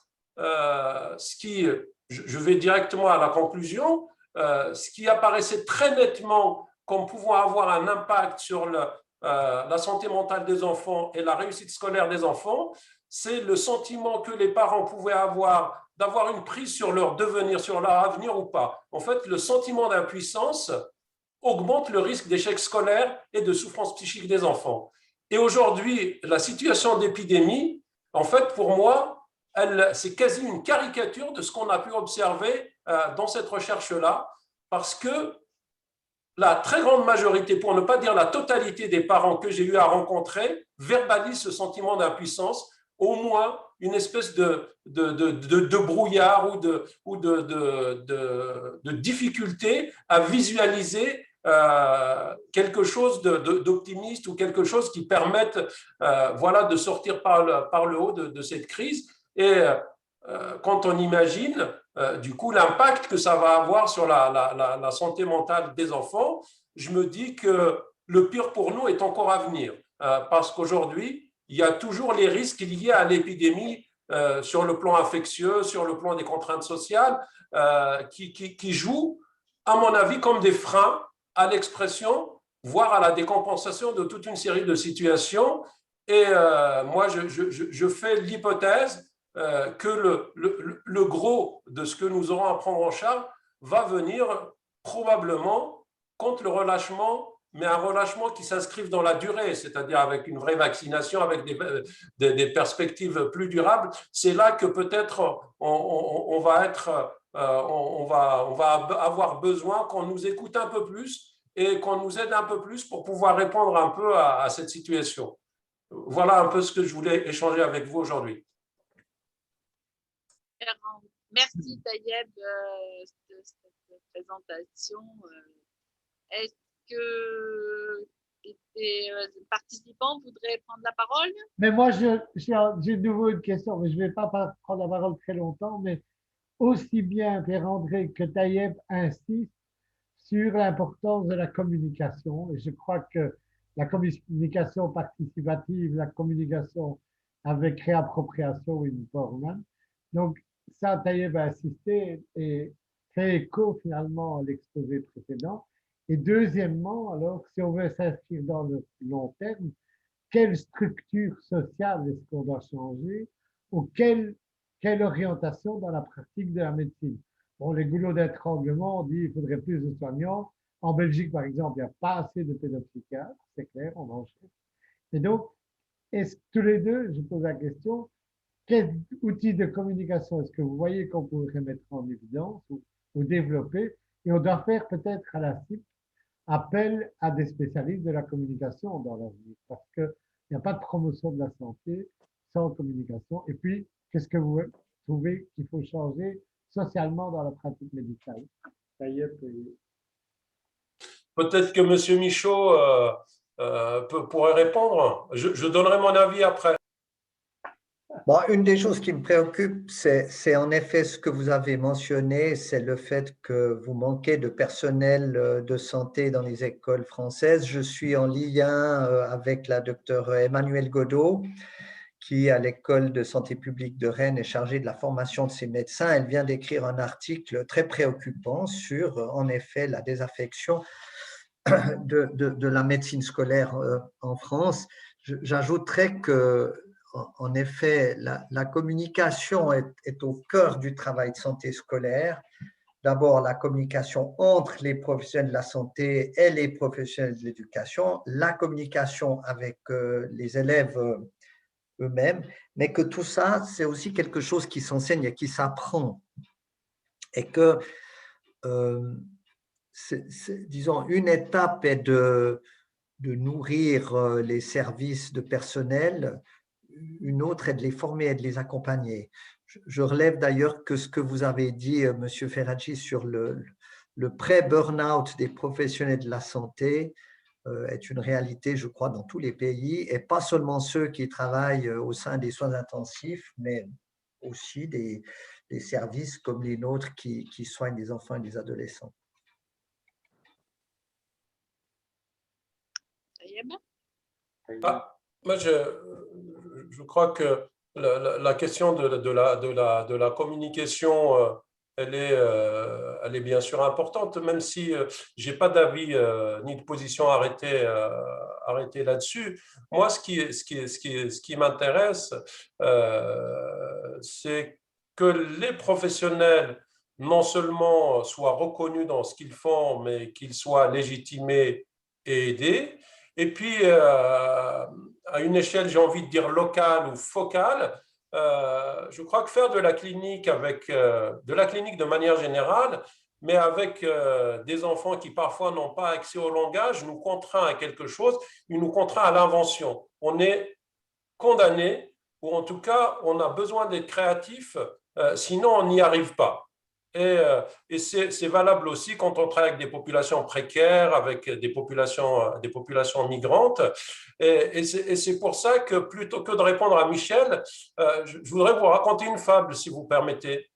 je vais directement à la conclusion, ce qui apparaissait très nettement comme pouvant avoir un impact sur la santé mentale des enfants et la réussite scolaire des enfants, c'est le sentiment que les parents pouvaient avoir d'avoir une prise sur leur devenir, sur leur avenir ou pas. En fait, le sentiment d'impuissance augmente le risque d'échec scolaire et de souffrance psychique des enfants. Et aujourd'hui, la situation d'épidémie, en fait, pour moi, c'est quasi une caricature de ce qu'on a pu observer dans cette recherche-là, parce que la très grande majorité, pour ne pas dire la totalité des parents que j'ai eu à rencontrer, verbalisent ce sentiment d'impuissance, au moins une espèce de brouillard ou de difficulté à visualiser quelque chose d'optimiste ou quelque chose qui permette de sortir par le haut de cette crise. Et quand on imagine du coup, l'impact que ça va avoir sur la santé mentale des enfants, je me dis que le pire pour nous est encore à venir. Parce qu'aujourd'hui, il y a toujours les risques liés à l'épidémie sur le plan infectieux, sur le plan des contraintes sociales, qui jouent, à mon avis, comme des freins à l'expression, voire à la décompensation de toute une série de situations. Et moi, je fais l'hypothèse que le gros de ce que nous aurons à prendre en charge va venir probablement contre le relâchement, mais un relâchement qui s'inscrive dans la durée, c'est-à-dire avec une vraie vaccination, avec des perspectives plus durables. C'est là que peut-être on va être, on va avoir besoin qu'on nous écoute un peu plus et qu'on nous aide un peu plus pour pouvoir répondre un peu à cette situation. Voilà un peu ce que je voulais échanger avec vous aujourd'hui. Merci Tayeb de cette présentation. Est-ce que les participants voudraient prendre la parole? Mais moi, j'ai de nouveau une question, mais je ne vais pas prendre la parole très longtemps, mais aussi bien Pierre-André que Tayeb insistent sur l'importance de la communication. Et je crois que la communication participative, la communication avec réappropriation informelle. Donc, ça, Tayeb a insisté et fait écho finalement à l'exposé précédent. Et deuxièmement, alors, si on veut s'inscrire dans le long terme, quelle structure sociale est-ce qu'on doit changer ou quelle orientation dans la pratique de la médecine? Bon, les goulots d'étranglement, on dit qu'il faudrait plus de soignants. En Belgique, par exemple, il n'y a pas assez de pédopsychiatres, c'est clair, on en cherche. Et donc, est-ce que tous les deux, je pose la question, quels outils de communication est-ce que vous voyez qu'on pourrait mettre en évidence ou développer? Et on doit faire peut-être à la CIP appel à des spécialistes de la communication dans l'avenir, parce qu'il n'y a pas de promotion de la santé sans communication. Et puis, qu'est-ce que vous trouvez qu'il faut changer socialement dans la pratique médicale? Peut-être que M. Michaud pourrait répondre. Je donnerai mon avis après. Bon, une des choses qui me préoccupe, c'est en effet ce que vous avez mentionné, c'est le fait que vous manquez de personnel de santé dans les écoles françaises. Je suis en lien avec la docteure Emmanuelle Godot, qui, à l'école de santé publique de Rennes, est chargée de la formation de ses médecins. Elle vient d'écrire un article très préoccupant sur, en effet, la désaffection de la médecine scolaire en France. J'ajouterais que, en effet, la communication est au cœur du travail de santé scolaire. D'abord, la communication entre les professionnels de la santé et les professionnels de l'éducation, la communication avec les élèves eux-mêmes, mais que tout ça, c'est aussi quelque chose qui s'enseigne et qui s'apprend. Et que, disons, une étape est de nourrir les services de personnel, une autre est de les former et de les accompagner. Je relève d'ailleurs que ce que vous avez dit, M. Ferraggi, sur le pré-burnout des professionnels de la santé est une réalité, je crois, dans tous les pays, et pas seulement ceux qui travaillent au sein des soins intensifs, mais aussi des services comme les nôtres qui soignent les enfants et les adolescents. Moi, je crois que la question de la communication, elle est bien sûr importante, même si je n'ai pas d'avis ni de position arrêtée là-dessus. Moi, ce qui m'intéresse, c'est que les professionnels non seulement soient reconnus dans ce qu'ils font, mais qu'ils soient légitimés et aidés. Et puis, à une échelle, j'ai envie de dire locale ou focale, je crois que faire de la clinique de manière générale, mais avec des enfants qui parfois n'ont pas accès au langage, nous contraint à quelque chose, il nous contraint à l'invention. On est condamné, ou en tout cas, on a besoin d'être créatif, sinon on n'y arrive pas. Et c'est valable aussi quand on travaille avec des populations précaires, avec des populations migrantes. Et c'est pour ça que plutôt que de répondre à Michel, je voudrais vous raconter une fable, si vous permettez.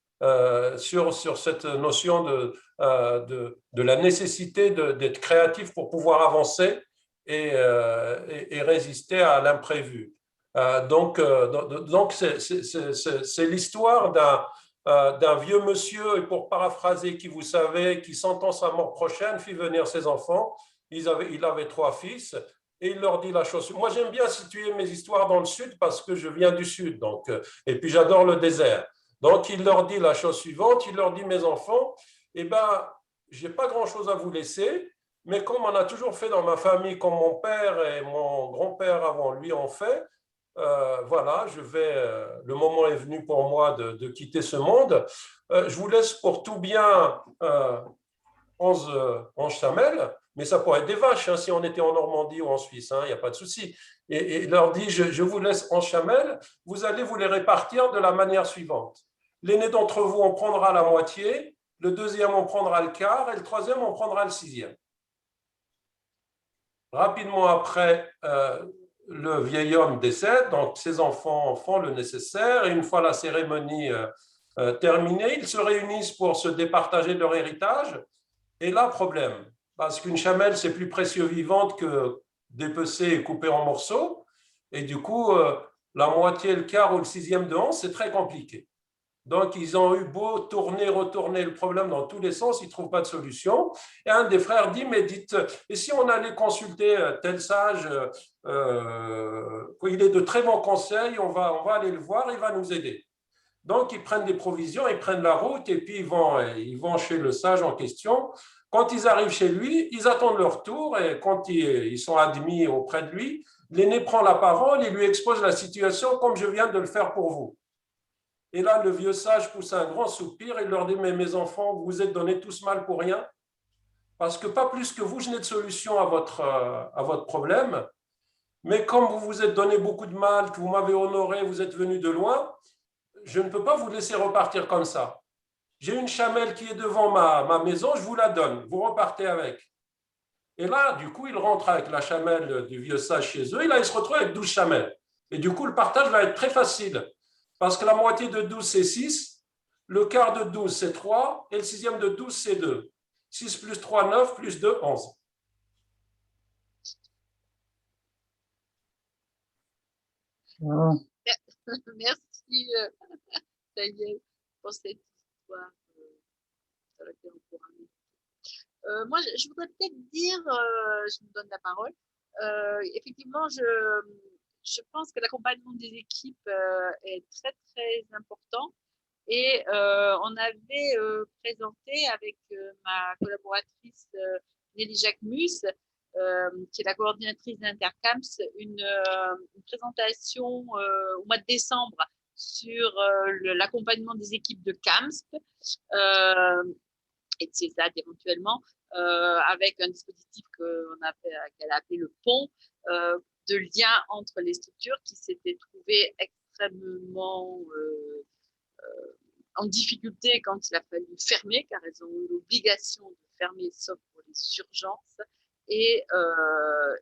sur cette notion de la nécessité d'être créatif pour pouvoir avancer et résister à l'imprévu. Donc c'est l'histoire d'un vieux monsieur, et pour paraphraser, qui, vous savez, qui sentant sa mort prochaine, fit venir ses enfants. Il avait 3 fils, et il leur dit la chose. Moi, j'aime bien situer mes histoires dans le sud parce que je viens du sud, donc, et puis j'adore le désert. Donc, il leur dit la chose suivante, il leur dit, mes enfants, eh ben, j'ai pas grand-chose à vous laisser, mais comme on a toujours fait dans ma famille, comme mon père et mon grand-père avant lui ont fait, voilà, le moment est venu pour moi de quitter ce monde. Je vous laisse pour tout bien 11 chamelles, mais ça pourrait être des vaches, hein, si on était en Normandie ou en Suisse, il n'y a pas de souci. Et il leur dit, je vous laisse 11 chamelles, vous allez vous les répartir de la manière suivante. L'aîné d'entre vous en prendra la moitié, le deuxième en prendra le quart, et le troisième en prendra le sixième. Rapidement après, le vieil homme décède, donc ses enfants font le nécessaire, et une fois la cérémonie terminée, ils se réunissent pour se départager de leur héritage. Et là, problème, parce qu'une chamelle, c'est plus précieux vivante que dépecée et coupée en morceaux, et du coup, la moitié, le quart ou le sixième de 11, c'est très compliqué. Donc, ils ont eu beau tourner, retourner le problème dans tous les sens, ils ne trouvent pas de solution. Et un des frères dit, mais dites, et si on allait consulter tel sage, il est de très bons conseils, on va aller le voir, il va nous aider. Donc, ils prennent des provisions, ils prennent la route, et puis ils vont chez le sage en question. Quand ils arrivent chez lui, ils attendent leur tour, et quand ils sont admis auprès de lui, l'aîné prend la parole et lui expose la situation comme je viens de le faire pour vous. Et là, le vieux sage pousse un grand soupir et leur dit, mais mes enfants, vous vous êtes donnés tous mal pour rien, parce que pas plus que vous, je n'ai de solution à votre problème, mais comme vous vous êtes donné beaucoup de mal, que vous m'avez honoré, vous êtes venus de loin, je ne peux pas vous laisser repartir comme ça. J'ai une chamelle qui est devant ma maison, je vous la donne, vous repartez avec. Et là, du coup, il rentre avec la chamelle du vieux sage chez eux, et là, il se retrouve avec 12 chamelles. Et du coup, le partage va être très facile. Parce que la moitié de 12, c'est 6, le quart de 12, c'est 3, et le sixième de 12, c'est 2. 6 plus 3, 9, plus 2, 11. Ah, Merci, Daniel, pour cette histoire sur laquelle on pourra moi, je voudrais peut-être dire, je vous donne la parole, effectivement, je pense que l'accompagnement des équipes est très, très important. Et on avait présenté avec ma collaboratrice Nelly Jacquemus, qui est la coordinatrice d'Intercamps, une présentation au mois de décembre sur l'accompagnement des équipes de CAMSP et de CESAD éventuellement, avec un dispositif qu'elle a appelé le pont, de lien entre les structures qui s'étaient trouvées extrêmement en difficulté quand il a fallu fermer, car elles ont eu l'obligation de fermer, sauf pour les urgences, et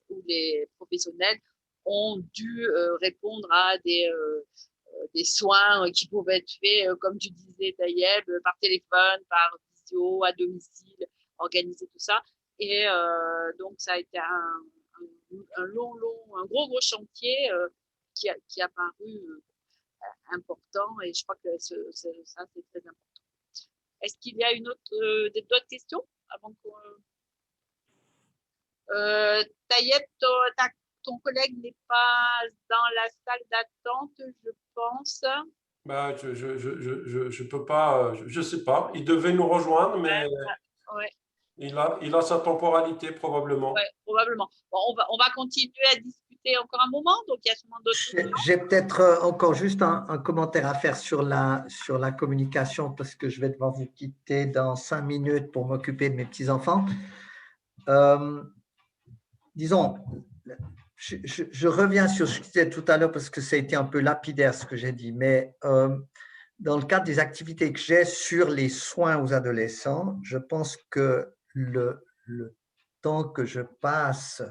où les professionnels ont dû répondre à des soins qui pouvaient être faits, comme tu disais, Taïeb, par téléphone, par visio, à domicile, organiser tout ça. Et donc, ça a été un gros chantier qui a paru important, et je crois que ça, c'est très important. Est-ce qu'il y a d'autres questions avant qu'on... Taïeb, ton collègue n'est pas dans la salle d'attente, je pense. Ben, je peux pas, je sais pas. Il devait nous rejoindre, mais ouais. il a sa temporalité probablement. Ouais, probablement. Bon, on va continuer à discuter encore un moment, donc il y a sûrement d'autres. J'ai peut-être encore juste un commentaire à faire sur la communication, parce que je vais devoir vous quitter dans 5 minutes pour m'occuper de mes petits-enfants. Disons, je reviens sur ce que je disais tout à l'heure, parce que ça a été un peu lapidaire ce que j'ai dit, mais dans le cadre des activités que j'ai sur les soins aux adolescents, je pense que le temps que je passe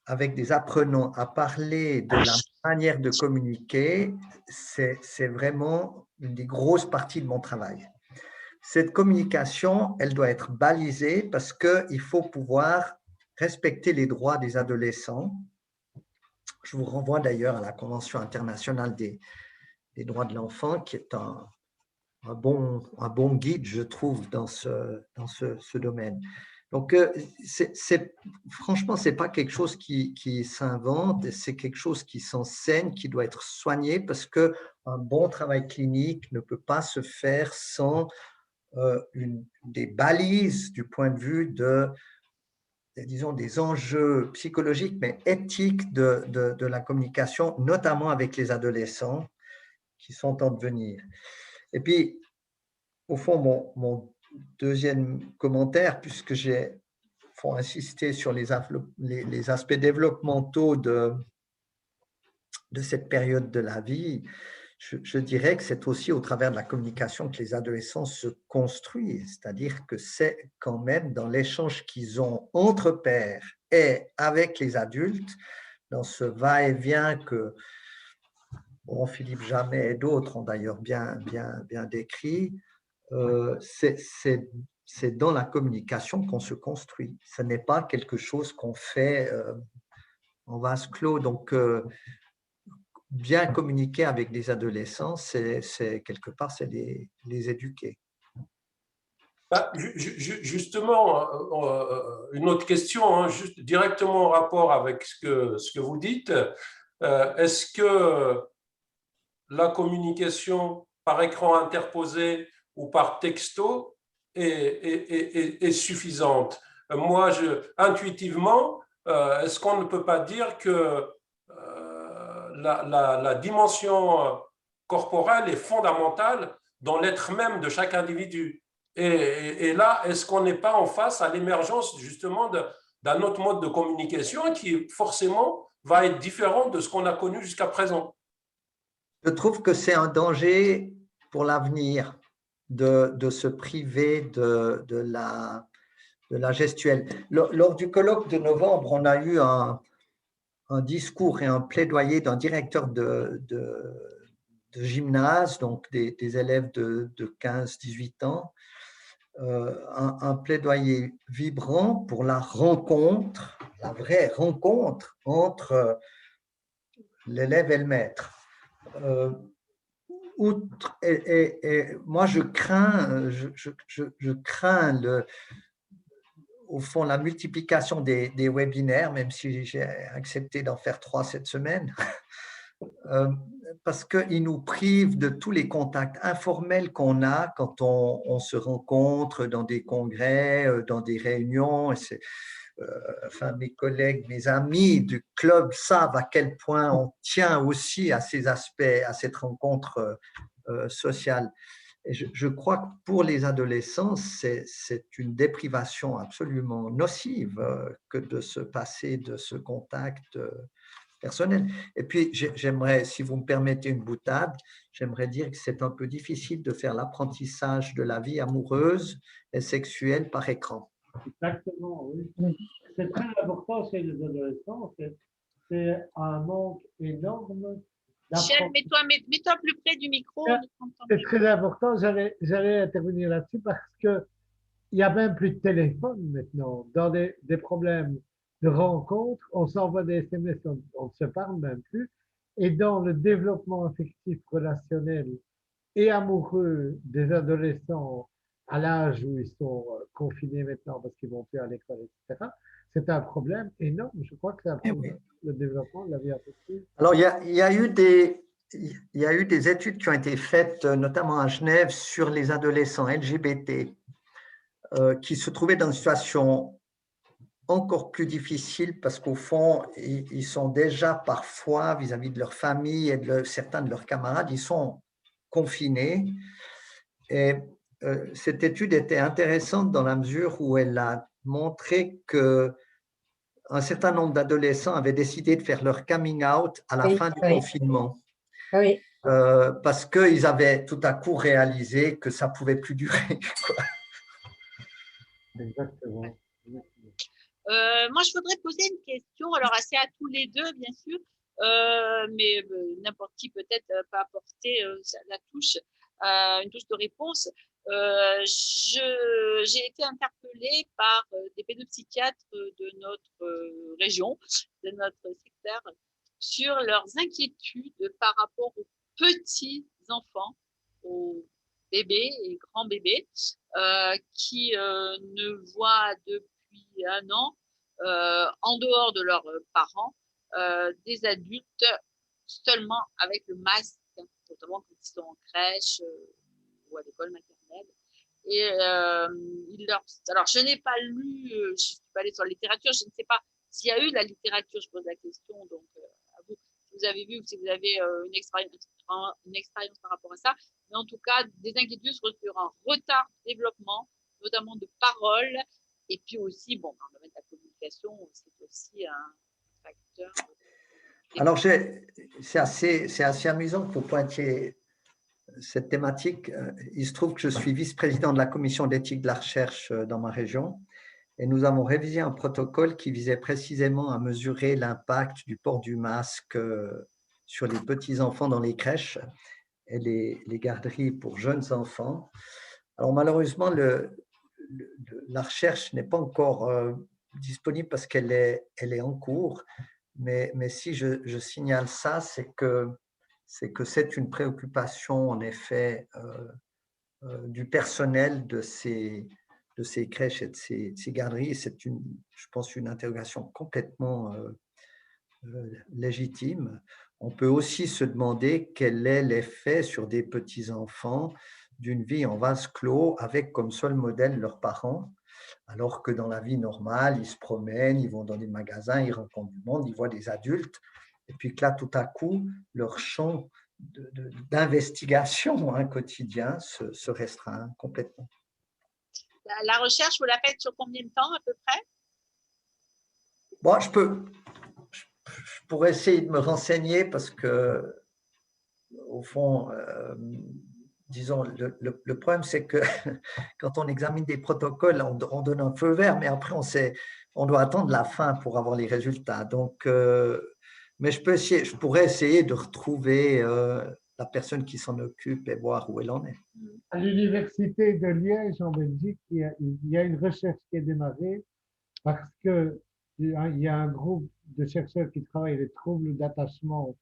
avec des apprenants à parler de la manière de communiquer, c'est vraiment une des grosses parties de mon travail. Cette communication, elle doit être balisée parce qu'il faut pouvoir respecter les droits des adolescents. Je vous renvoie d'ailleurs à la Convention internationale des droits de l'enfant, qui est un bon guide, je trouve, dans ce domaine. Donc, franchement, ce n'est pas quelque chose qui s'invente, c'est quelque chose qui s'enseigne, qui doit être soigné, parce qu'un bon travail clinique ne peut pas se faire sans des balises du point de vue disons, des enjeux psychologiques, mais éthiques de la communication, notamment avec les adolescents qui sont en devenir. Et puis, au fond, mon deuxième commentaire, puisque faut insister sur les aspects développementaux de cette période de la vie, je dirais que c'est aussi au travers de la communication que les adolescents se construisent, c'est-à-dire que c'est quand même dans l'échange qu'ils ont entre pairs et avec les adultes, dans ce va-et-vient que Philippe Jamet et d'autres ont d'ailleurs bien décrit, c'est dans la communication qu'on se construit. Ce n'est pas quelque chose qu'on fait en vase clos. Donc, bien communiquer avec des adolescents, c'est quelque part, c'est les éduquer. Justement, une autre question, juste directement en rapport avec ce que vous dites. Est-ce que la communication par écran interposé ou par texto est suffisante? Moi, intuitivement, est-ce qu'on ne peut pas dire que la dimension corporelle est fondamentale dans l'être même de chaque individu? Et là, est-ce qu'on n'est pas en face à l'émergence justement d'un autre mode de communication qui forcément va être différent de ce qu'on a connu jusqu'à présent? Je trouve que c'est un danger pour l'avenir de se priver de la gestuelle. Lors du colloque de novembre, on a eu un discours et un plaidoyer d'un directeur de gymnase, donc des élèves de 15-18 ans, un plaidoyer vibrant pour la rencontre, la vraie rencontre entre l'élève et le maître. Et moi, je crains au fond la multiplication des webinaires, même si j'ai accepté d'en faire 3 cette semaine, parce qu'ils nous privent de tous les contacts informels qu'on a quand on se rencontre dans des congrès, dans des réunions. Enfin, mes collègues, mes amis du club savent à quel point on tient aussi à ces aspects, à cette rencontre sociale. Et je crois que pour les adolescents, c'est une déprivation absolument nocive que de se passer de ce contact personnel. Et puis, j'aimerais, si vous me permettez une boutade, j'aimerais dire que c'est un peu difficile de faire l'apprentissage de la vie amoureuse et sexuelle par écran. Exactement, oui. C'est très important chez les adolescents. C'est un manque énorme. Michel, mets-toi plus près du micro. C'est très important. J'allais intervenir là-dessus parce qu'il n'y a même plus de téléphone maintenant. Dans des problèmes de rencontres, on s'envoie des SMS, on ne se parle même plus. Et dans le développement affectif relationnel et amoureux des adolescents à l'âge où ils sont confinés maintenant parce qu'ils ne vont plus à l'école, etc., c'est un problème énorme. Je crois que c'est un problème, le développement de la vie affective. Alors, il y a eu des études qui ont été faites, notamment à Genève, sur les adolescents LGBT qui se trouvaient dans une situation encore plus difficile parce qu'au fond, ils sont déjà parfois, vis-à-vis de leur famille et de certains de leurs camarades, ils sont confinés. Et cette étude était intéressante dans la mesure où elle a montré que un certain nombre d'adolescents avaient décidé de faire leur coming out à la fin du confinement. Oui. Parce qu'ils avaient tout à coup réalisé que ça ne pouvait plus durer. Exactement. Moi, je voudrais poser une question, alors assez à tous les deux, bien sûr, mais n'importe qui peut-être peut apporter la touche, une touche de réponse. J'ai été interpellée par des pédopsychiatres de notre région, de notre secteur, sur leurs inquiétudes par rapport aux petits enfants, aux bébés et grands bébés, qui ne voient depuis un an, en dehors de leurs parents, des adultes seulement avec le masque, notamment quand ils sont en crèche ou à l'école maternelle. Et alors, je n'ai pas lu, je ne suis pas allée sur la littérature, je ne sais pas s'il y a eu de la littérature, je pose la question, donc à vous, si vous avez vu ou si vous avez une expérience par rapport à ça. Mais en tout cas, des inquiétudes sur un retard de développement, notamment de parole, et puis aussi, bon, dans le domaine de la communication, c'est aussi un facteur. Alors, c'est assez amusant que vous pointiez cette thématique. Il se trouve que je suis vice-président de la commission d'éthique de la recherche dans ma région et nous avons révisé un protocole qui visait précisément à mesurer l'impact du port du masque sur les petits-enfants dans les crèches et les garderies pour jeunes enfants. Alors, malheureusement, la recherche n'est pas encore disponible parce qu'elle est en cours, mais si je signale ça, c'est que c'est une préoccupation, en effet, du personnel de ces crèches et de ces garderies. C'est, je pense, une interrogation complètement légitime. On peut aussi se demander quel est l'effet sur des petits-enfants d'une vie en vase clos avec comme seul modèle leurs parents, alors que dans la vie normale, ils se promènent, ils vont dans des magasins, ils rencontrent du monde, ils voient des adultes, et puis que là, tout à coup, leur champ d'investigation quotidien se restreint complètement. La recherche, vous la faites sur combien de temps à peu près? Bon, je pourrais essayer de me renseigner parce que, au fond, disons, le problème, c'est que quand on examine des protocoles, on donne un feu vert, mais après, on doit attendre la fin pour avoir les résultats. Donc, mais je pourrais essayer de retrouver la personne qui s'en occupe et voir où elle en est. À l'université de Liège, en Belgique, il y a une recherche qui est démarrée parce qu'il y a un groupe de chercheurs qui travaillent les troubles d'attachement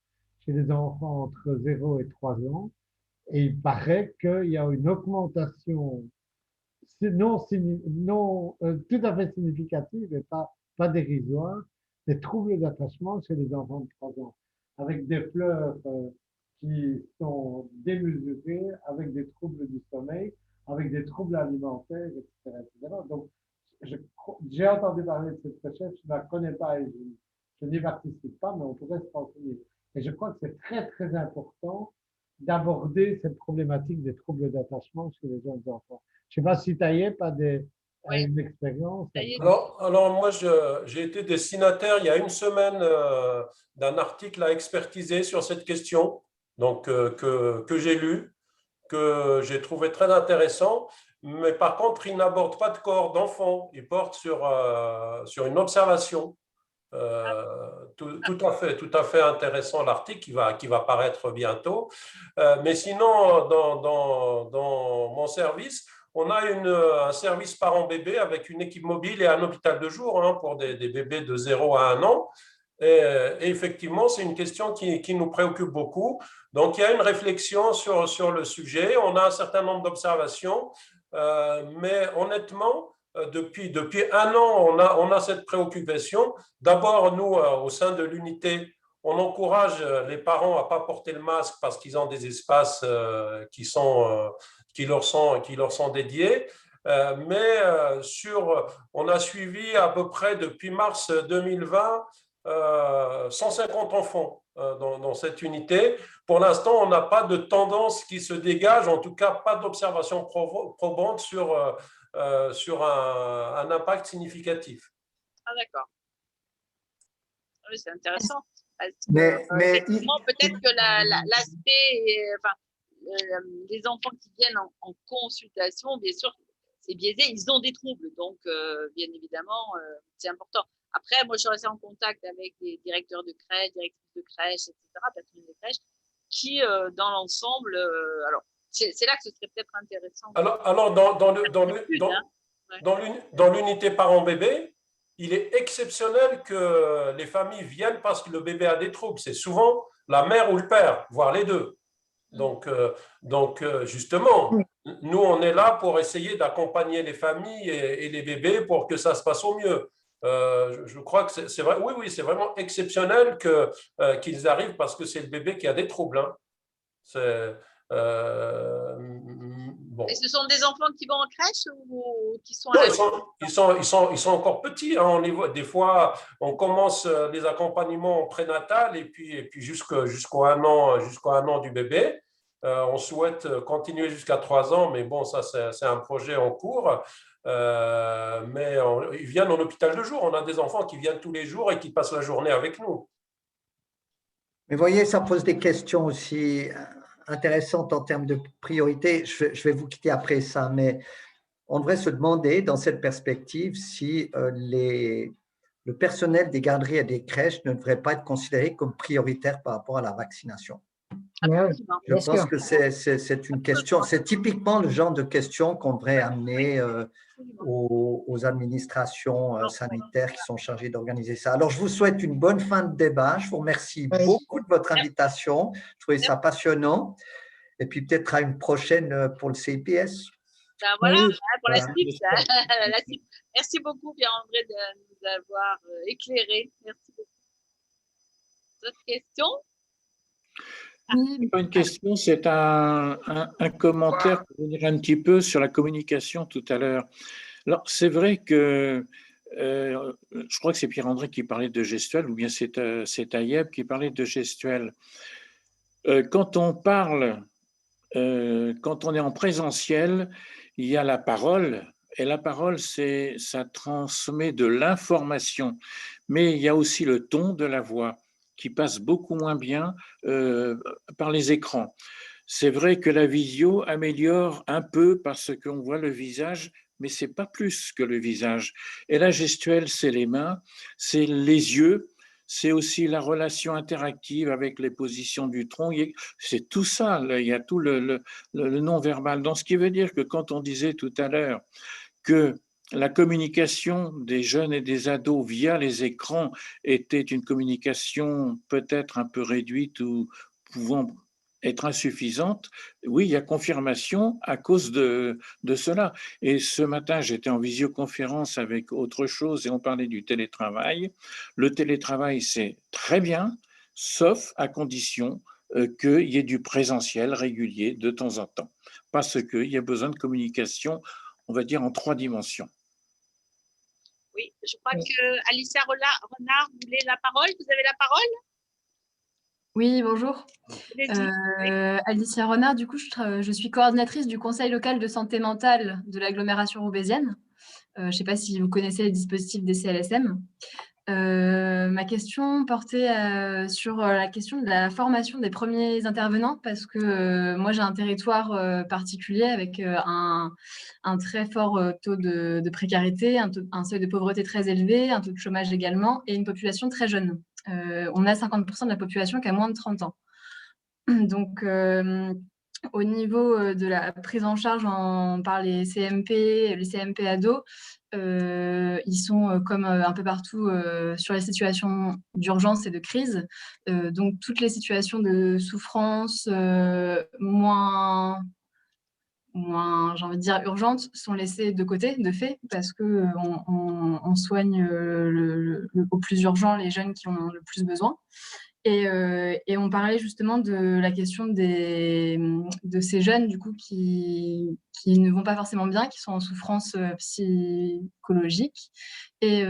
chez les enfants entre 0 et 3 ans. Et il paraît qu'il y a une augmentation non tout à fait significative et pas dérisoire des troubles d'attachement chez les enfants de 3 ans, avec des pleurs qui sont démesurés, avec des troubles du sommeil, avec des troubles alimentaires, etc. etc. Donc, j'ai entendu parler de cette recherche, je ne la connais pas et je n'y participe pas, mais on pourrait se renseigner. Et je crois que c'est très, très important d'aborder cette problématique des troubles d'attachement chez les jeunes enfants. Je ne sais pas si Taïeb a une expérience. Alors moi, j'ai été destinataire il y a une semaine d'un article à expertiser sur cette question, donc que j'ai lu, que j'ai trouvé très intéressant. Mais par contre, il n'aborde pas de cohorte d'enfants, il porte sur une observation. Tout à fait intéressant l'article qui va paraître bientôt. Mais sinon, dans mon service, on a un service parent-bébé avec une équipe mobile et un hôpital de jour pour des bébés de 0 à 1 an. Et effectivement, c'est une question qui nous préoccupe beaucoup. Donc, il y a une réflexion sur le sujet. On a un certain nombre d'observations, mais honnêtement, depuis 1 an, on a cette préoccupation. D'abord, nous, au sein de l'unité, on encourage les parents à ne pas porter le masque parce qu'ils ont des espaces qui leur sont dédiés. Mais on a suivi à peu près depuis mars 2020 150 enfants dans cette unité. Pour l'instant, on n'a pas de tendance qui se dégage, en tout cas pas d'observation probante sur un impact significatif. Ah, d'accord. Oui, c'est intéressant. Mais peut-être que l'aspect, les enfants qui viennent en consultation, bien sûr, c'est biaisé. Ils ont des troubles, donc bien évidemment, c'est important. Après, moi, je suis restée en contact avec des directeurs de crèche, directrices de crèche, etc., personnels de crèche, qui, dans l'ensemble, alors, c'est là que ce serait peut-être intéressant. Alors dans l'unité parent-bébé, il est exceptionnel que les familles viennent parce que le bébé a des troubles. C'est souvent la mère ou le père, voire les deux. Donc justement, nous, on est là pour essayer d'accompagner les familles et les bébés pour que ça se passe au mieux. Je crois que c'est vrai. Oui, c'est vraiment exceptionnel qu'ils arrivent parce que c'est le bébé qui a des troubles. Hein. Bon. Et ce sont des enfants qui vont en crèche ou qui sont à la ils sont encore petits. Hein. On les voit, des fois, on commence les accompagnements prénatal et puis jusqu'au un an du bébé. On souhaite continuer jusqu'à 3 ans, mais bon, ça, c'est un projet en cours. Mais ils viennent en hôpital de jour. On a des enfants qui viennent tous les jours et qui passent la journée avec nous. Mais voyez, ça pose des questions aussi intéressantes en termes de priorité. Je vais vous quitter après ça, mais on devrait se demander dans cette perspective si le personnel des garderies et des crèches ne devrait pas être considéré comme prioritaire par rapport à la vaccination. Je pense que c'est une question, c'est typiquement le genre de question qu'on devrait amener aux administrations sanitaires qui sont chargées d'organiser ça. Alors, je vous souhaite une bonne fin de débat. Je vous remercie beaucoup de votre invitation. Je trouvais ça passionnant. Et puis, peut-être à une prochaine pour le CIPS. Ben voilà, pour la CIPS. Merci beaucoup, Pierre-André, de nous avoir éclairé. Merci beaucoup. D'autres questions? Oui. Pas une question, c'est un commentaire pour venir un petit peu sur la communication tout à l'heure. Alors, c'est vrai que je crois que c'est Pierre-André qui parlait de gestuelle, ou bien c'est Ayeb qui parlait de gestuelle. Quand on parle, quand on est en présentiel, il y a la parole, et la parole, ça transmet de l'information, mais il y a aussi le ton de la voix qui passe beaucoup moins bien par les écrans. C'est vrai que la visio améliore un peu parce qu'on voit le visage, mais c'est pas plus que le visage. Et la gestuelle, c'est les mains, c'est les yeux, c'est aussi la relation interactive avec les positions du tronc. C'est tout ça, il y a tout le non-verbal. Donc, ce qui veut dire que quand on disait tout à l'heure que la communication des jeunes et des ados via les écrans était une communication peut-être un peu réduite ou pouvant être insuffisante, oui, il y a confirmation à cause de cela. Et ce matin, j'étais en visioconférence avec autre chose et on parlait du télétravail. Le télétravail, c'est très bien, sauf à condition qu'il y ait du présentiel régulier de temps en temps, parce qu'il y a besoin de communication, on va dire, en 3 dimensions. Oui, je crois que Alicia Renard voulait la parole. Vous avez la parole? Oui, bonjour. Alicia Renard, du coup, je suis coordinatrice du Conseil local de santé mentale de l'agglomération roubaisienne. Je ne sais pas si vous connaissez les dispositifs des CLSM. Ma question portait sur la question de la formation des premiers intervenants parce que moi j'ai un territoire particulier avec un très fort taux de précarité, un seuil de pauvreté très élevé, un taux de chômage également et une population très jeune. On a 50% de la population qui a moins de 30 ans. Donc, au niveau de la prise en charge par les CMP ados, ils sont comme un peu partout sur les situations d'urgence et de crise. Donc, toutes les situations de souffrance moins j'ai envie de dire urgentes, sont laissées de côté, de fait, parce qu'on soigne au plus urgent les jeunes qui ont le plus besoin. Et on parlait justement de la question de ces jeunes du coup qui ne vont pas forcément bien, qui sont en souffrance psychologique. Et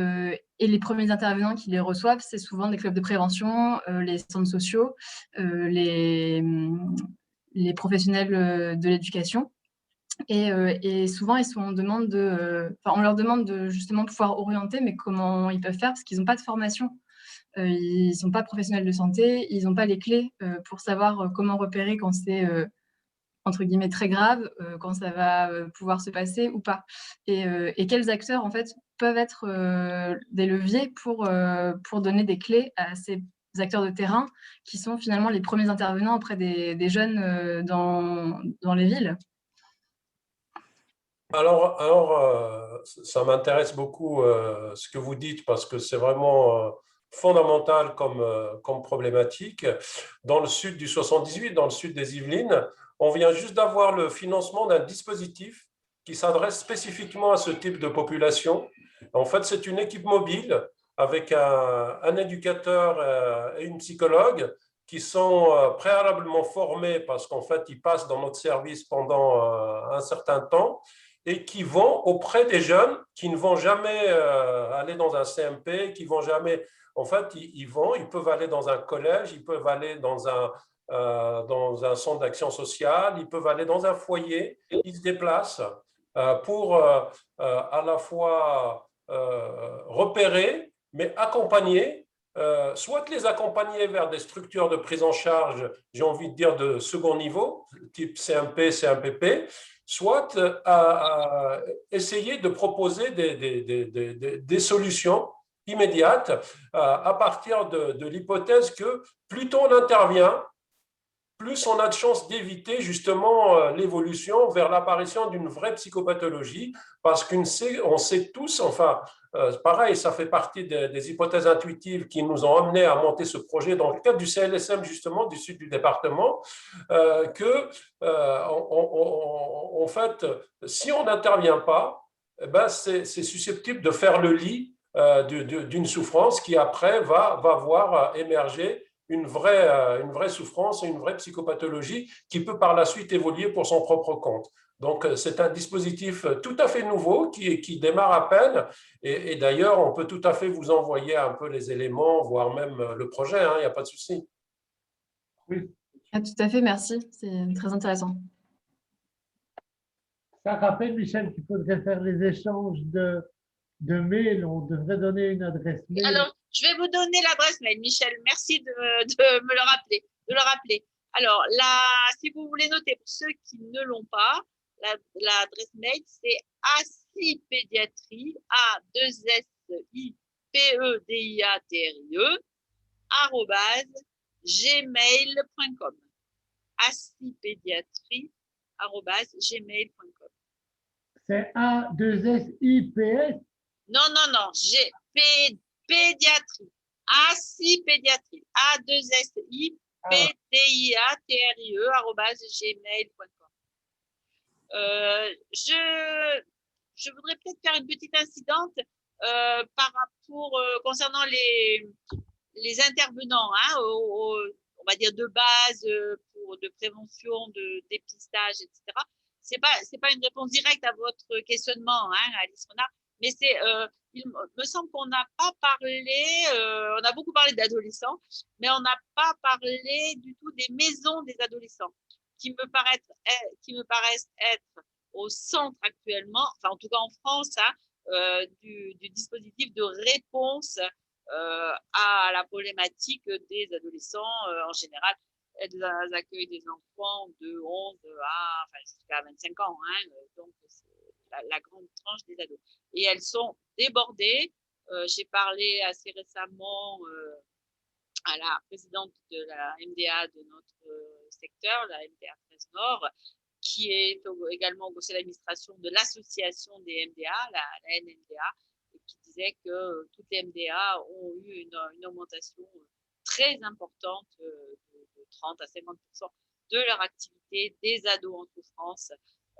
les premiers intervenants qui les reçoivent, c'est souvent des clubs de prévention, les centres sociaux, les professionnels de l'éducation. Et souvent, ils sont en demande on leur demande de justement pouvoir orienter, mais comment ils peuvent faire parce qu'ils n'ont pas de formation. Ils ne sont pas professionnels de santé, ils n'ont pas les clés pour savoir comment repérer quand c'est entre guillemets très grave, quand ça va pouvoir se passer ou pas. Et quels acteurs en fait peuvent être des leviers pour donner des clés à ces acteurs de terrain qui sont finalement les premiers intervenants auprès des jeunes dans les villes. Alors, ça m'intéresse beaucoup ce que vous dites parce que c'est vraiment fondamental comme problématique. Dans le sud du 78, dans le sud des Yvelines, on vient juste d'avoir le financement d'un dispositif qui s'adresse spécifiquement à ce type de population. En fait, c'est une équipe mobile avec un éducateur et une psychologue qui sont préalablement formés parce qu'en fait, ils passent dans notre service pendant un certain temps et qui vont auprès des jeunes qui ne vont jamais aller dans un CMP, qui vont jamais… En fait, ils peuvent aller dans un collège, ils peuvent aller dans un centre d'action sociale, ils peuvent aller dans un foyer, ils se déplacent pour à la fois repérer, mais accompagner, soit les accompagner vers des structures de prise en charge, j'ai envie de dire de second niveau, type CMP, CMPP, soit à essayer de proposer des solutions immédiates à partir de l'hypothèse que plus tôt on intervient, plus on a de chances d'éviter justement l'évolution vers l'apparition d'une vraie psychopathologie, parce qu'on sait tous, enfin, pareil, ça fait partie des hypothèses intuitives qui nous ont amenés à monter ce projet dans le cadre du CLSM, justement, du sud du département, que, en fait, si on n'intervient pas, eh ben, c'est susceptible de faire le lit d'une souffrance qui après va voir émerger une vraie souffrance et une vraie psychopathologie qui peut par la suite évoluer pour son propre compte. Donc, c'est un dispositif tout à fait nouveau qui démarre à peine. Et d'ailleurs, on peut tout à fait vous envoyer un peu les éléments, voire même le projet, hein, il n'y a pas de souci. Oui. Ah, tout à fait, merci. C'est très intéressant. Ça rappelle, Michel, qu'il faudrait faire les échanges de mails. On devrait donner une adresse mail. Alors, je vais vous donner l'adresse mail, Michel. Merci de me le rappeler, Alors, là, si vous voulez noter, pour ceux qui ne l'ont pas, l'adresse mail, c'est asipédiatrie, A2SIPEDIATRIE, @gmail.com. asipédiatrie, @gmail.com. C'est A2SIPS? Non, pédiatrie. Asipédiatrie. A2SIPDIATRIE, @gmail.com. Je voudrais peut-être faire une petite incidente par rapport concernant les intervenants, hein, on va dire de base de prévention, de dépistage, etc. C'est pas une réponse directe à votre questionnement, hein, Alice Renard, mais il me semble qu'on n'a pas parlé, on a beaucoup parlé d'adolescents, mais on n'a pas parlé du tout des maisons des adolescents, qui me paraissent être au centre actuellement, enfin en tout cas en France, hein, du dispositif de réponse à la problématique des adolescents en général. Elles accueillent des enfants de 11 jusqu'à 25 ans, hein, donc c'est la grande tranche des ados. Et elles sont débordées. J'ai parlé assez récemment à la présidente de la MDA de notre secteur, la MDA 13 Nord, qui est également au conseil d'administration de l'association des MDA, la NMDA, et qui disait que toutes les MDA ont eu une augmentation très importante de 30 à 50% de leur activité des ados en souffrance,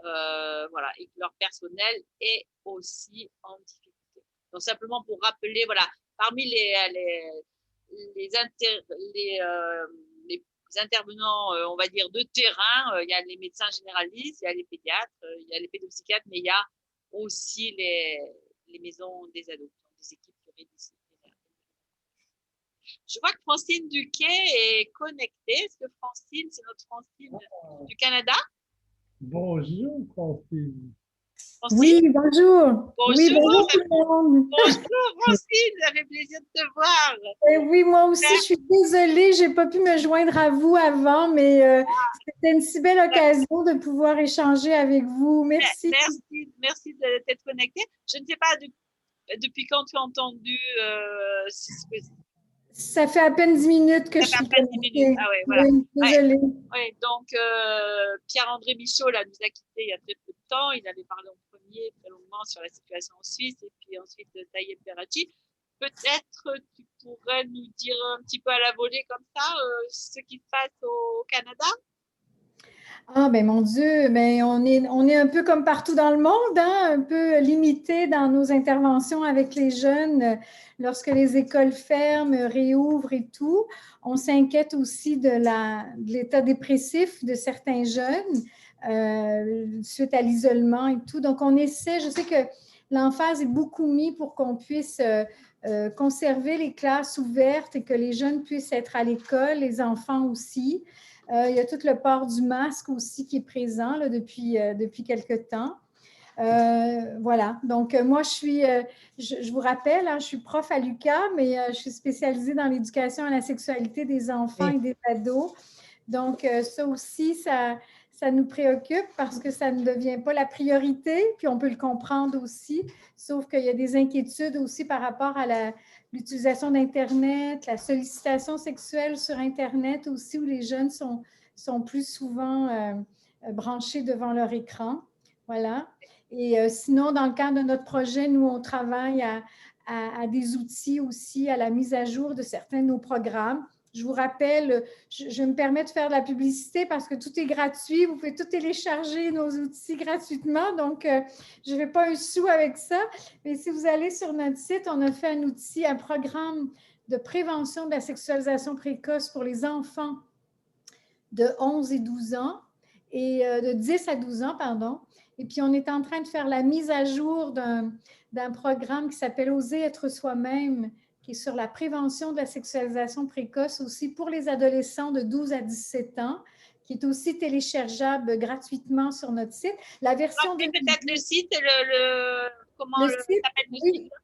voilà, et que leur personnel est aussi en difficulté. Donc simplement pour rappeler, voilà, parmi les intervenants, on va dire, de terrain, il y a les médecins généralistes, il y a les pédiatres, il y a les pédopsychiatres, mais il y a aussi les maisons des ados, des équipes pluridisciplinaires. Je vois que Francine Duquet est connectée. Est-ce que Francine, c'est notre Francine du Canada? Bonjour, Francine. Francine? Oui, bonjour. Oui, Bonjour. bonjour tout le monde. Bonjour Francine, ça fait plaisir de te voir. Oui, moi aussi, je suis désolée, je n'ai pas pu me joindre à vous avant, mais c'était une si belle occasion de pouvoir échanger avec vous. Merci. Merci de t'être connectée. Je ne sais pas depuis quand tu as entendu. Ça fait à peine 10 minutes que je suis connectée. Ah ouais, voilà. Oui, désolée. Ouais, donc, Pierre-André Michaud là, nous a quittés il y a très peu de temps. Il avait parlé en premier très longuement sur la situation en Suisse et puis ensuite Tayeb Berrachi. Peut-être tu pourrais nous dire un petit peu à la volée comme ça ce qui se passe au Canada? Ah, ben mon Dieu, ben on est un peu comme partout dans le monde, hein, un peu limité dans nos interventions avec les jeunes lorsque les écoles ferment, réouvrent et tout. On s'inquiète aussi de l'état dépressif de certains jeunes suite à l'isolement et tout. Donc, on essaie, je sais que l'emphase est beaucoup mise pour qu'on puisse conserver les classes ouvertes et que les jeunes puissent être à l'école, les enfants aussi. Il y a tout le port du masque aussi qui est présent là, depuis quelque temps. Voilà. Donc, moi, je vous rappelle, hein, je suis prof à l'UQAM, mais je suis spécialisée dans l'éducation à la sexualité des enfants et des ados. Donc, ça aussi, ça nous préoccupe parce que ça ne devient pas la priorité, puis on peut le comprendre aussi, sauf qu'il y a des inquiétudes aussi par rapport à l'utilisation d'Internet, la sollicitation sexuelle sur Internet aussi, où les jeunes sont plus souvent branchés devant leur écran. Voilà. Et sinon, dans le cadre de notre projet, nous, on travaille à des outils aussi, à la mise à jour de certains de nos programmes. Je vous rappelle, je me permets de faire de la publicité parce que tout est gratuit. Vous pouvez tout télécharger nos outils gratuitement. Donc, je ne vais pas un sou avec ça. Mais si vous allez sur notre site, on a fait un outil, un programme de prévention de la sexualisation précoce pour les enfants de 11 et 12 ans et de 10 à 12 ans, pardon. Et puis, on est en train de faire la mise à jour d'un programme qui s'appelle « Oser être soi-même », qui est sur la prévention de la sexualisation précoce aussi pour les adolescents de 12 à 17 ans, qui est aussi téléchargeable gratuitement sur notre site. La version de peut-être le site, comment s'appelle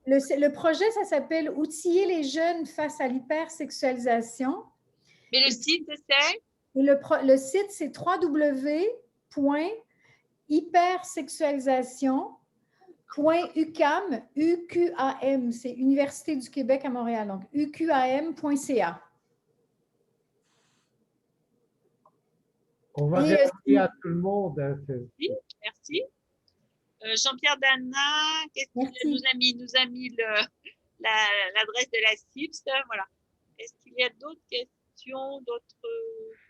le site? Le projet, ça s'appelle « Outiller les jeunes face à l'hypersexualisation ». Mais le site, c'est? Et le site, c'est www.hypersexualisation.uqam, UQAM, c'est Université du Québec à Montréal, donc uqam.ca. On va remercier à tout le monde. Merci. Jean-Pierre Dana, nous a mis l'adresse de la CIPS. Voilà. Est-ce qu'il y a d'autres questions,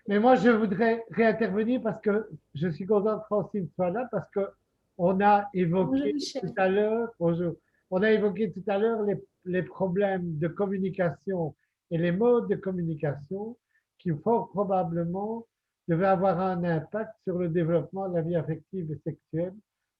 Mais moi, je voudrais réintervenir parce que je suis content que Francine soit là parce qu'on a évoqué tout à l'heure, bonjour, on a évoqué tout à l'heure les problèmes de communication et les modes de communication qui fort probablement devaient avoir un impact sur le développement de la vie affective et sexuelle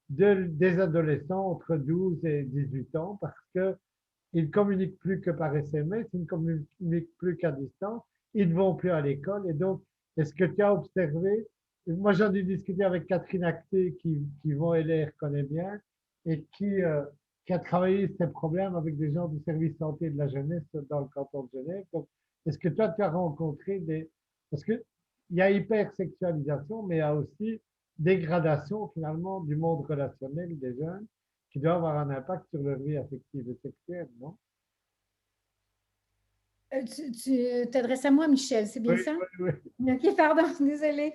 des adolescents entre 12 et 18 ans parce qu'ils ne communiquent plus que par SMS, ils ne communiquent plus qu'à distance, ils ne vont plus à l'école. Et donc, est-ce que tu as observé, moi j'en ai discuté avec Catherine Acté qui vont LR connaît bien et qui a travaillé ces problèmes avec des gens du service santé de la jeunesse dans le canton de Genève. Donc, est-ce que toi tu as rencontré parce qu'il y a hypersexualisation, mais il y a aussi dégradation finalement du monde relationnel des jeunes qui doit avoir un impact sur leur vie affective et sexuelle, non? Tu t'adresses à moi, Michel, c'est bien ça? Oui. OK, pardon, désolée.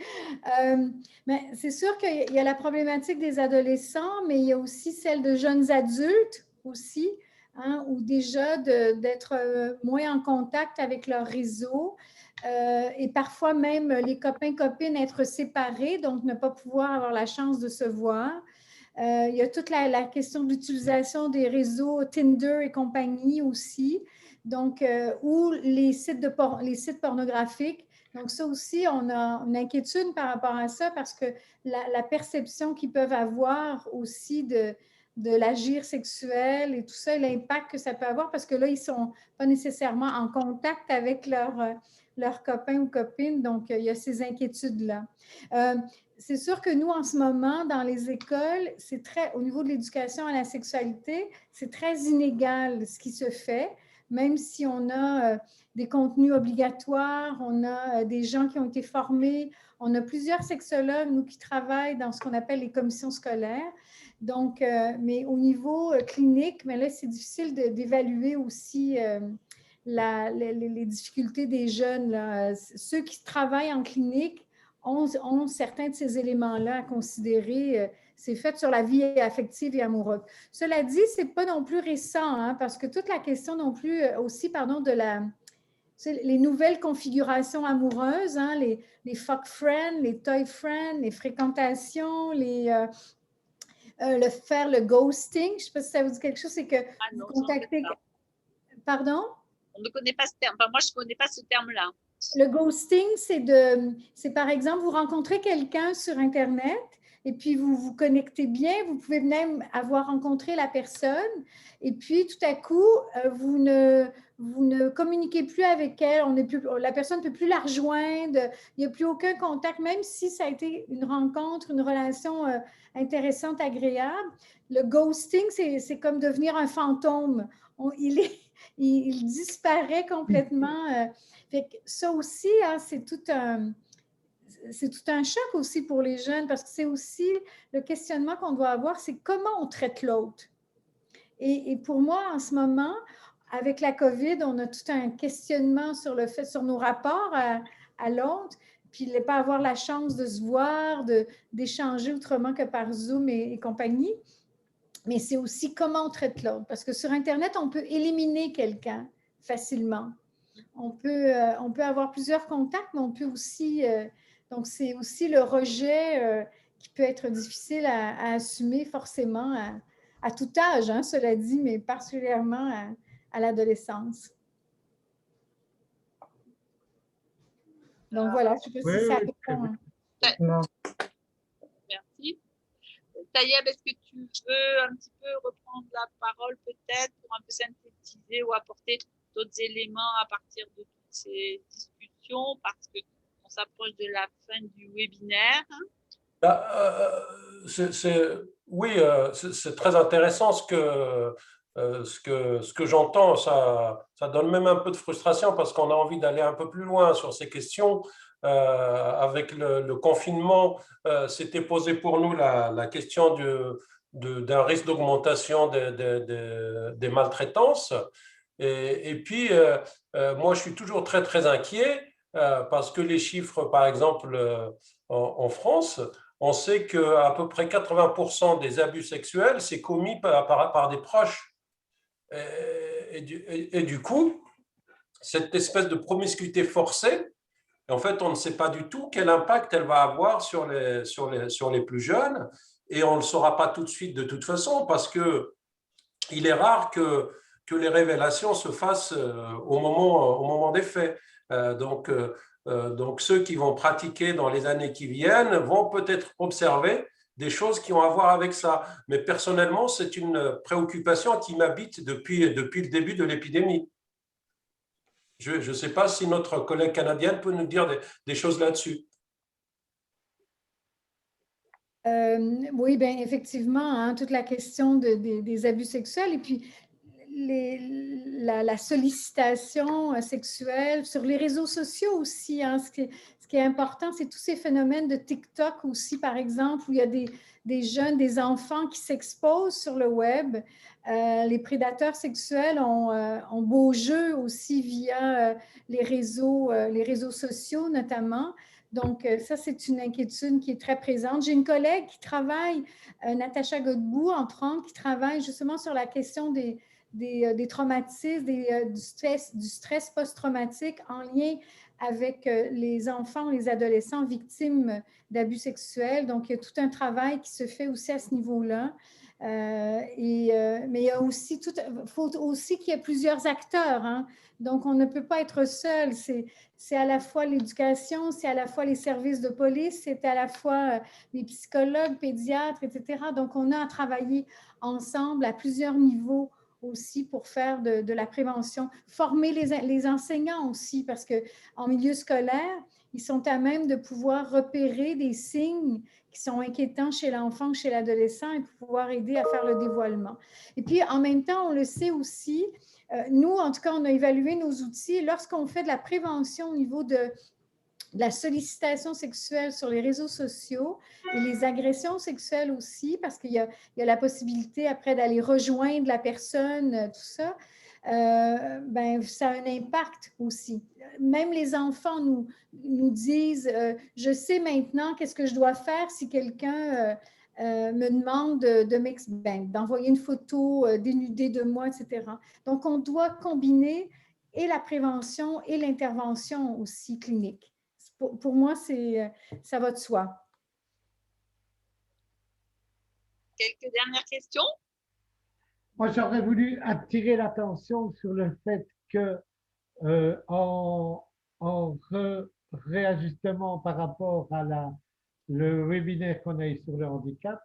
Mais c'est sûr qu'il y a la problématique des adolescents, mais il y a aussi celle de jeunes adultes aussi, hein, ou déjà d'être moins en contact avec leur réseau et parfois même les copains-copines être séparés, donc ne pas pouvoir avoir la chance de se voir. Il y a toute la question de l'utilisation des réseaux Tinder et compagnie aussi. Donc, ou les sites pornographiques. Donc, ça aussi, on a une inquiétude par rapport à ça parce que la perception qu'ils peuvent avoir aussi de de l'agir sexuel et tout ça, et l'impact que ça peut avoir, parce que là, ils ne sont pas nécessairement en contact avec leurs copains ou copines, donc il y a ces inquiétudes-là. C'est sûr que nous, en ce moment, dans les écoles, c'est très, au niveau de l'éducation à la sexualité, c'est très inégal ce qui se fait, même si on a des contenus obligatoires, on a des gens qui ont été formés, on a plusieurs sexologues, nous, qui travaillent dans ce qu'on appelle les commissions scolaires. Donc, mais au niveau clinique, mais là, c'est difficile d'évaluer aussi les difficultés des jeunes. Là. Ceux qui travaillent en clinique ont certains de ces éléments-là à considérer. C'est fait sur la vie affective et amoureuse. Cela dit, ce n'est pas non plus récent, hein, parce que toute la question non plus aussi, pardon, de les nouvelles configurations amoureuses, hein, les fuck friends, les toy friends, les fréquentations, faire le ghosting. Je ne sais pas si ça vous dit quelque chose, c'est que vous contactez… Pardon? On ne connaît pas ce terme. Enfin, moi, je ne connais pas ce terme-là. Le ghosting, c'est par exemple, vous rencontrez quelqu'un sur Internet et puis vous vous connectez bien, vous pouvez même avoir rencontré la personne et puis tout à coup, vous ne communiquez plus avec elle, la personne ne peut plus la rejoindre, il n'y a plus aucun contact, même si ça a été une rencontre, une relation intéressante, agréable. Le ghosting, c'est comme devenir un fantôme. Il disparaît complètement. Fait que ça aussi, hein, c'est tout un choc aussi pour les jeunes parce que c'est aussi le questionnement qu'on doit avoir, c'est comment on traite l'autre. Et pour moi, en ce moment, avec la COVID, on a tout un questionnement sur nos rapports à l'autre, puis ne pas avoir la chance de se voir, d'échanger autrement que par Zoom et compagnie. Mais c'est aussi comment on traite l'autre. Parce que sur Internet, on peut éliminer quelqu'un facilement. On peut avoir plusieurs contacts, mais on peut aussi… donc, c'est aussi le rejet qui peut être difficile à assumer forcément à tout âge, hein, cela dit, mais particulièrement à l'adolescence. Donc, voilà, je ne sais pas si ça répond. Non. Merci. Tayeb, est-ce que tu veux un petit peu reprendre la parole peut-être pour un peu synthétiser ou apporter d'autres éléments à partir de toutes ces discussions parce qu'on s'approche de la fin du webinaire. Oui, c'est très intéressant ce que j'entends. Ça donne même un peu de frustration parce qu'on a envie d'aller un peu plus loin sur ces questions. Avec le confinement, c'était posé pour nous la question d'un risque d'augmentation des maltraitances. Et puis, moi, je suis toujours très, très inquiet parce que les chiffres, par exemple, en France, on sait qu'à peu près 80% des abus sexuels, c'est commis par des proches. Et du coup, cette espèce de promiscuité forcée, en fait, on ne sait pas du tout quel impact elle va avoir sur les plus jeunes. Et on ne le saura pas tout de suite de toute façon parce qu'il est rare que les révélations se fassent au moment des faits. Donc, ceux qui vont pratiquer dans les années qui viennent vont peut-être observer des choses qui ont à voir avec ça. Mais personnellement, c'est une préoccupation qui m'habite depuis le début de l'épidémie. Je ne sais pas si notre collègue canadienne peut nous dire des choses là-dessus. Oui, bien, effectivement, hein, toute la question des abus sexuels et puis la sollicitation sexuelle sur les réseaux sociaux aussi. Hein, ce qui est important, c'est tous ces phénomènes de TikTok aussi, par exemple, où il y a des jeunes, des enfants qui s'exposent sur le web. Les prédateurs sexuels ont beau jeu aussi via les réseaux sociaux notamment. Donc, ça, c'est une inquiétude qui est très présente. J'ai une collègue qui travaille, Natacha Godbout, entre autres, qui travaille justement sur la question des traumatismes, du stress post-traumatique en lien avec les enfants, les adolescents victimes d'abus sexuels. Donc, il y a tout un travail qui se fait aussi à ce niveau-là. Mais il y a aussi faut aussi qu'il y ait plusieurs acteurs, hein. Donc, on ne peut pas être seul. C'est à la fois l'éducation, c'est à la fois les services de police, c'est à la fois les psychologues, pédiatres, etc. Donc, on a à travailler ensemble à plusieurs niveaux aussi pour faire de la prévention. Former les enseignants aussi, parce qu'en milieu scolaire, ils sont à même de pouvoir repérer des signes qui sont inquiétants chez l'enfant, chez l'adolescent et pouvoir aider à faire le dévoilement. Et puis, en même temps, on le sait aussi, nous, en tout cas, on a évalué nos outils. Lorsqu'on fait de la prévention au niveau de la sollicitation sexuelle sur les réseaux sociaux et les agressions sexuelles aussi, parce qu'il y a la possibilité après d'aller rejoindre la personne, tout ça, ben, ça a un impact aussi. Même les enfants nous disent, je sais maintenant qu'est-ce que je dois faire si quelqu'un me demande d'envoyer une photo dénudée de moi, etc. Donc, on doit combiner et la prévention et l'intervention aussi clinique. Pour moi, ça va de soi. Quelques dernières questions? Moi, j'aurais voulu attirer l'attention sur le fait que en réajustement par rapport à le webinaire qu'on a eu sur le handicap,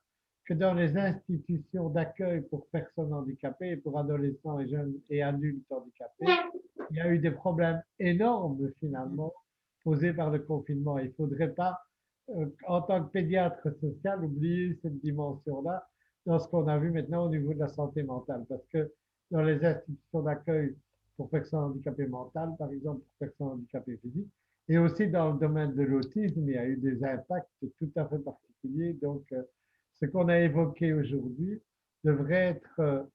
que dans les institutions d'accueil pour personnes handicapées et pour adolescents et jeunes et adultes handicapés, il y a eu des problèmes énormes finalement posés par le confinement. Il ne faudrait pas, en tant que pédiatre social, oublier cette dimension-là dans ce qu'on a vu maintenant au niveau de la santé mentale. Parce que dans les institutions d'accueil pour personnes handicapées mentales, par exemple pour personnes handicapées physiques, et aussi dans le domaine de l'autisme, il y a eu des impacts tout à fait particuliers. Donc, ce qu'on a évoqué aujourd'hui devrait être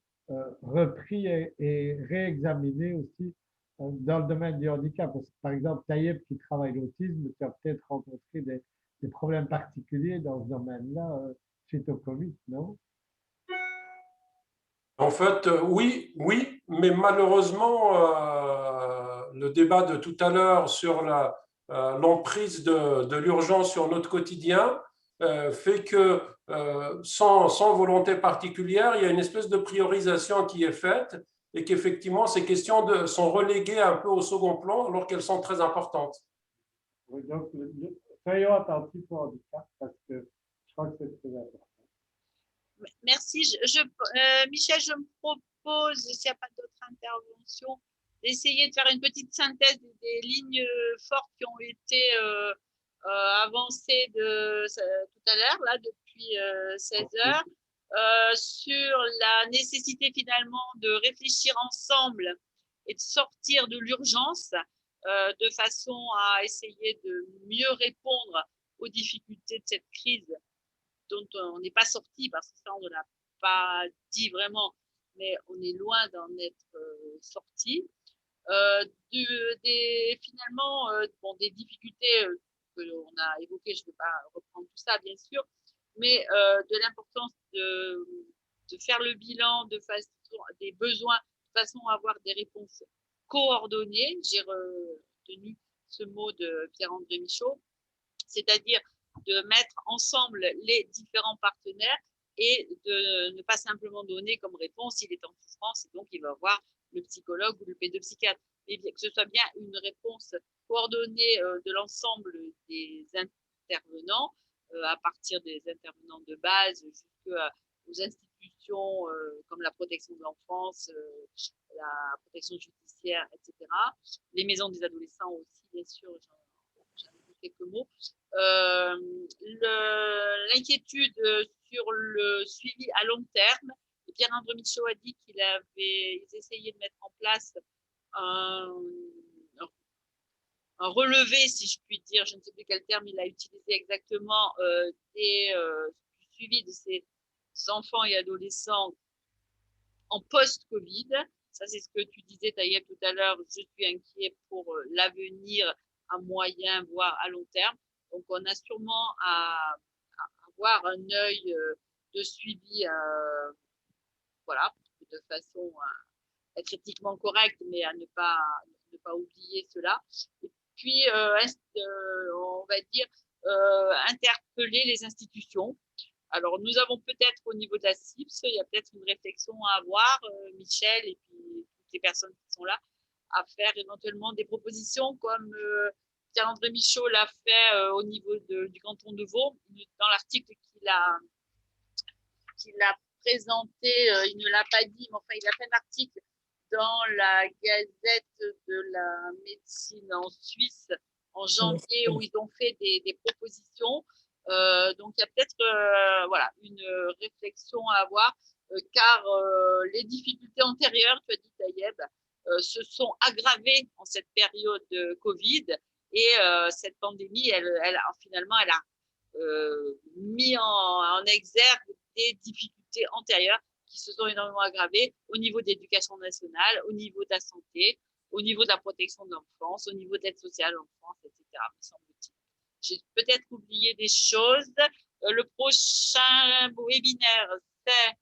repris et réexaminé aussi dans le domaine du handicap. Parce que, par exemple, Taïeb qui travaille l'autisme, tu as peut-être rencontré des problèmes particuliers dans ce domaine-là suite au Covid, non? En fait, oui, mais malheureusement, le débat de tout à l'heure sur l'emprise de l'urgence sur notre quotidien fait que sans volonté particulière, il y a une espèce de priorisation qui est faite et qu'effectivement, ces questions sont reléguées un peu au second plan alors qu'elles sont très importantes. Oui, donc, soyons attentifs au handicap parce que je crois que c'est très important. Merci. Michel, je me propose, s'il n'y a pas d'autres interventions, d'essayer de faire une petite synthèse des lignes fortes qui ont été avancées tout à l'heure, là, depuis 16 heures, sur la nécessité finalement de réfléchir ensemble et de sortir de l'urgence de façon à essayer de mieux répondre aux difficultés de cette crise dont on n'est pas sorti, parce que ça, on ne l'a pas dit vraiment, mais on est loin d'en être sorti. Finalement, des difficultés que l'on a évoquées, je ne vais pas reprendre tout ça, bien sûr, mais de l'importance de faire le bilan des besoins de façon à avoir des réponses coordonnées. J'ai retenu ce mot de Pierre-André Michaud, c'est-à-dire de mettre ensemble les différents partenaires et de ne pas simplement donner comme réponse il est en souffrance et donc il va voir le psychologue ou le pédopsychiatre, mais bien que ce soit bien une réponse coordonnée de l'ensemble des intervenants, à partir des intervenants de base jusqu'aux institutions comme la protection de l'enfance, la protection judiciaire, etc. Les maisons des adolescents aussi, bien sûr, j'en ai dit quelques mots. L'inquiétude sur le suivi à long terme. Pierre-André Michaud a dit qu'ils essayé de mettre en place un relevé, si je puis dire, je ne sais plus quel terme il a utilisé exactement, du suivi de ces enfants et adolescents en post-Covid. Ça, c'est ce que tu disais, Taïeb, tout à l'heure. Je suis inquiet pour l'avenir à moyen, voire à long terme. Donc, on a sûrement à avoir un œil de suivi, voilà, de façon à être éthiquement correcte, mais à ne pas oublier cela. Et puis, on va dire, interpeller les institutions Alors, nous avons peut-être au niveau de la CIPS, il y a peut-être une réflexion à avoir, Michel et puis toutes les personnes qui sont là, à faire éventuellement des propositions comme Pierre-André Michaud l'a fait au niveau du canton de Vaud, dans l'article qu'il a présenté, il ne l'a pas dit, mais enfin, il a fait un article dans la Gazette de la médecine en Suisse en janvier où ils ont fait des propositions. Donc, il y a peut-être voilà, une réflexion à avoir, car les difficultés antérieures, tu as dit Taïeb, se sont aggravées en cette période de Covid et cette pandémie, finalement, elle a mis en exergue des difficultés antérieures qui se sont énormément aggravées au niveau de l'éducation nationale, au niveau de la santé, au niveau de la protection de l'enfance, au niveau de l'aide sociale en France, etc. Me semble-t-il. J'ai peut-être oublié des choses. Le prochain webinaire, c'est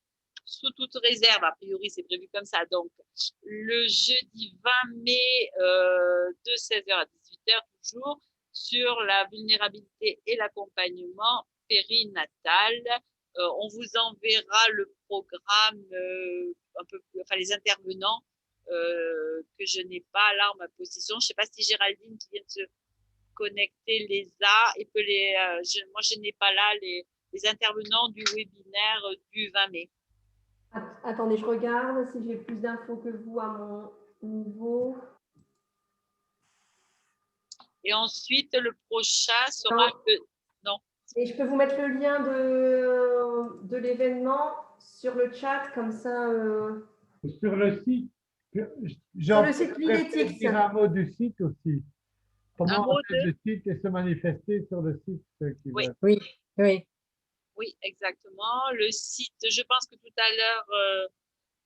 sous toute réserve, a priori c'est prévu comme ça, donc le jeudi 20 mai de 16h à 18h toujours, sur la vulnérabilité et l'accompagnement périnatal. On vous enverra le programme, un peu plus, enfin les intervenants que je n'ai pas là en ma possession. Je ne sais pas si Géraldine qui vient de se connecter les a et que moi je n'ai pas là les intervenants du webinaire du 20 mai. Attendez, je regarde si j'ai plus d'infos que vous à mon niveau. Et ensuite, le prochain sera non. Et je peux vous mettre le lien de l'événement sur le chat, comme ça. Sur le site. Sur le site Linétix. Dire un mot du site aussi. Comment On le site et se manifester sur le site. Oui. Oui, oui. Oui, exactement. Le site, je pense que tout à l'heure,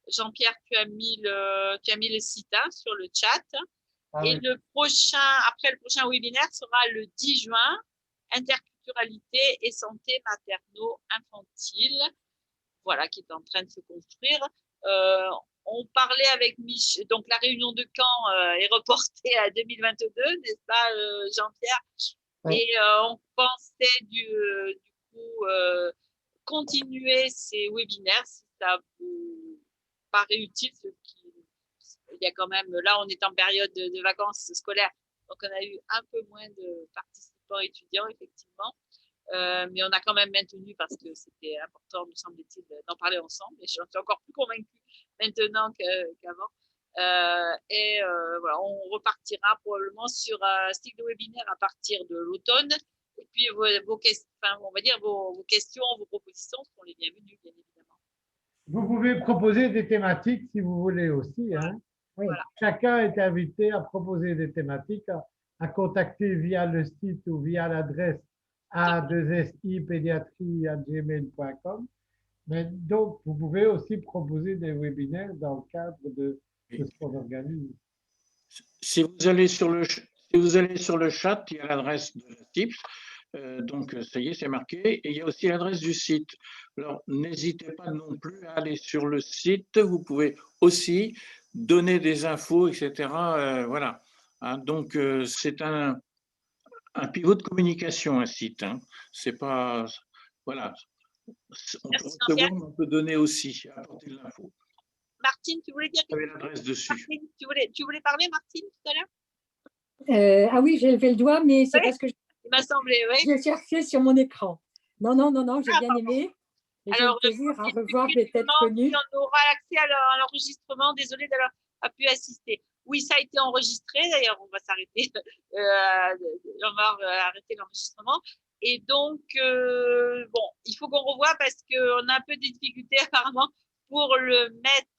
Jean-Pierre, tu as mis le site sur le chat. Ah, et oui. le prochain webinaire sera le 10 juin, interculturalité et santé materno-infantile, voilà, qui est en train de se construire. On parlait avec Michel, donc la réunion de Caen est reportée à 2022, n'est-ce pas, Jean-Pierre? Oui. Et on pensait du coup continuer ces webinaires si ça vous paraît utile. Il y a quand même, là on est en période de vacances scolaires, donc on a eu un peu moins de participants étudiants effectivement, mais on a quand même maintenu parce que c'était important, nous semble-t-il, d'en parler ensemble, et je suis encore plus convaincue maintenant qu'avant. Voilà, on repartira probablement sur un cycle de webinaire à partir de l'automne. Et puis vos questions, on va dire vos questions, vos propositions seront les bienvenues, bien évidemment. Vous pouvez proposer des thématiques si vous voulez aussi. Hein. Oui. Voilà. Chacun est invité à proposer des thématiques, à contacter via le site ou via l'adresse a2sipédiatrie@gmail.com. Mais donc, vous pouvez aussi proposer des webinaires dans le cadre de ce qu'on organise. Si vous allez sur le chat, il y a l'adresse de la TIPS. Donc, ça y est, c'est marqué. Et il y a aussi l'adresse du site. Alors, n'hésitez pas non plus à aller sur le site. Vous pouvez aussi donner des infos, etc. Voilà. Hein, donc, c'est un pivot de communication, un site. Hein. C'est pas… Voilà. On peut recevoir, mais on peut donner aussi, apporter de l'info. Martine, tu voulais dire quelque chose? L'adresse dessus. Martine, tu voulais parler, Martine, tout à l'heure? Ah oui, j'ai levé le doigt, mais c'est parce que il m'a semblé, oui. Je cherchais sur mon écran. Non, j'ai bien aimé. J'ai le plaisir à revoir des têtes connues. On aura accès à l'enregistrement. Désolée d'avoir pas pu assister. Oui, ça a été enregistré. D'ailleurs, on va s'arrêter. On va arrêter l'enregistrement. Et donc, bon, il faut qu'on revoie parce qu'on a un peu de difficultés apparemment pour le mettre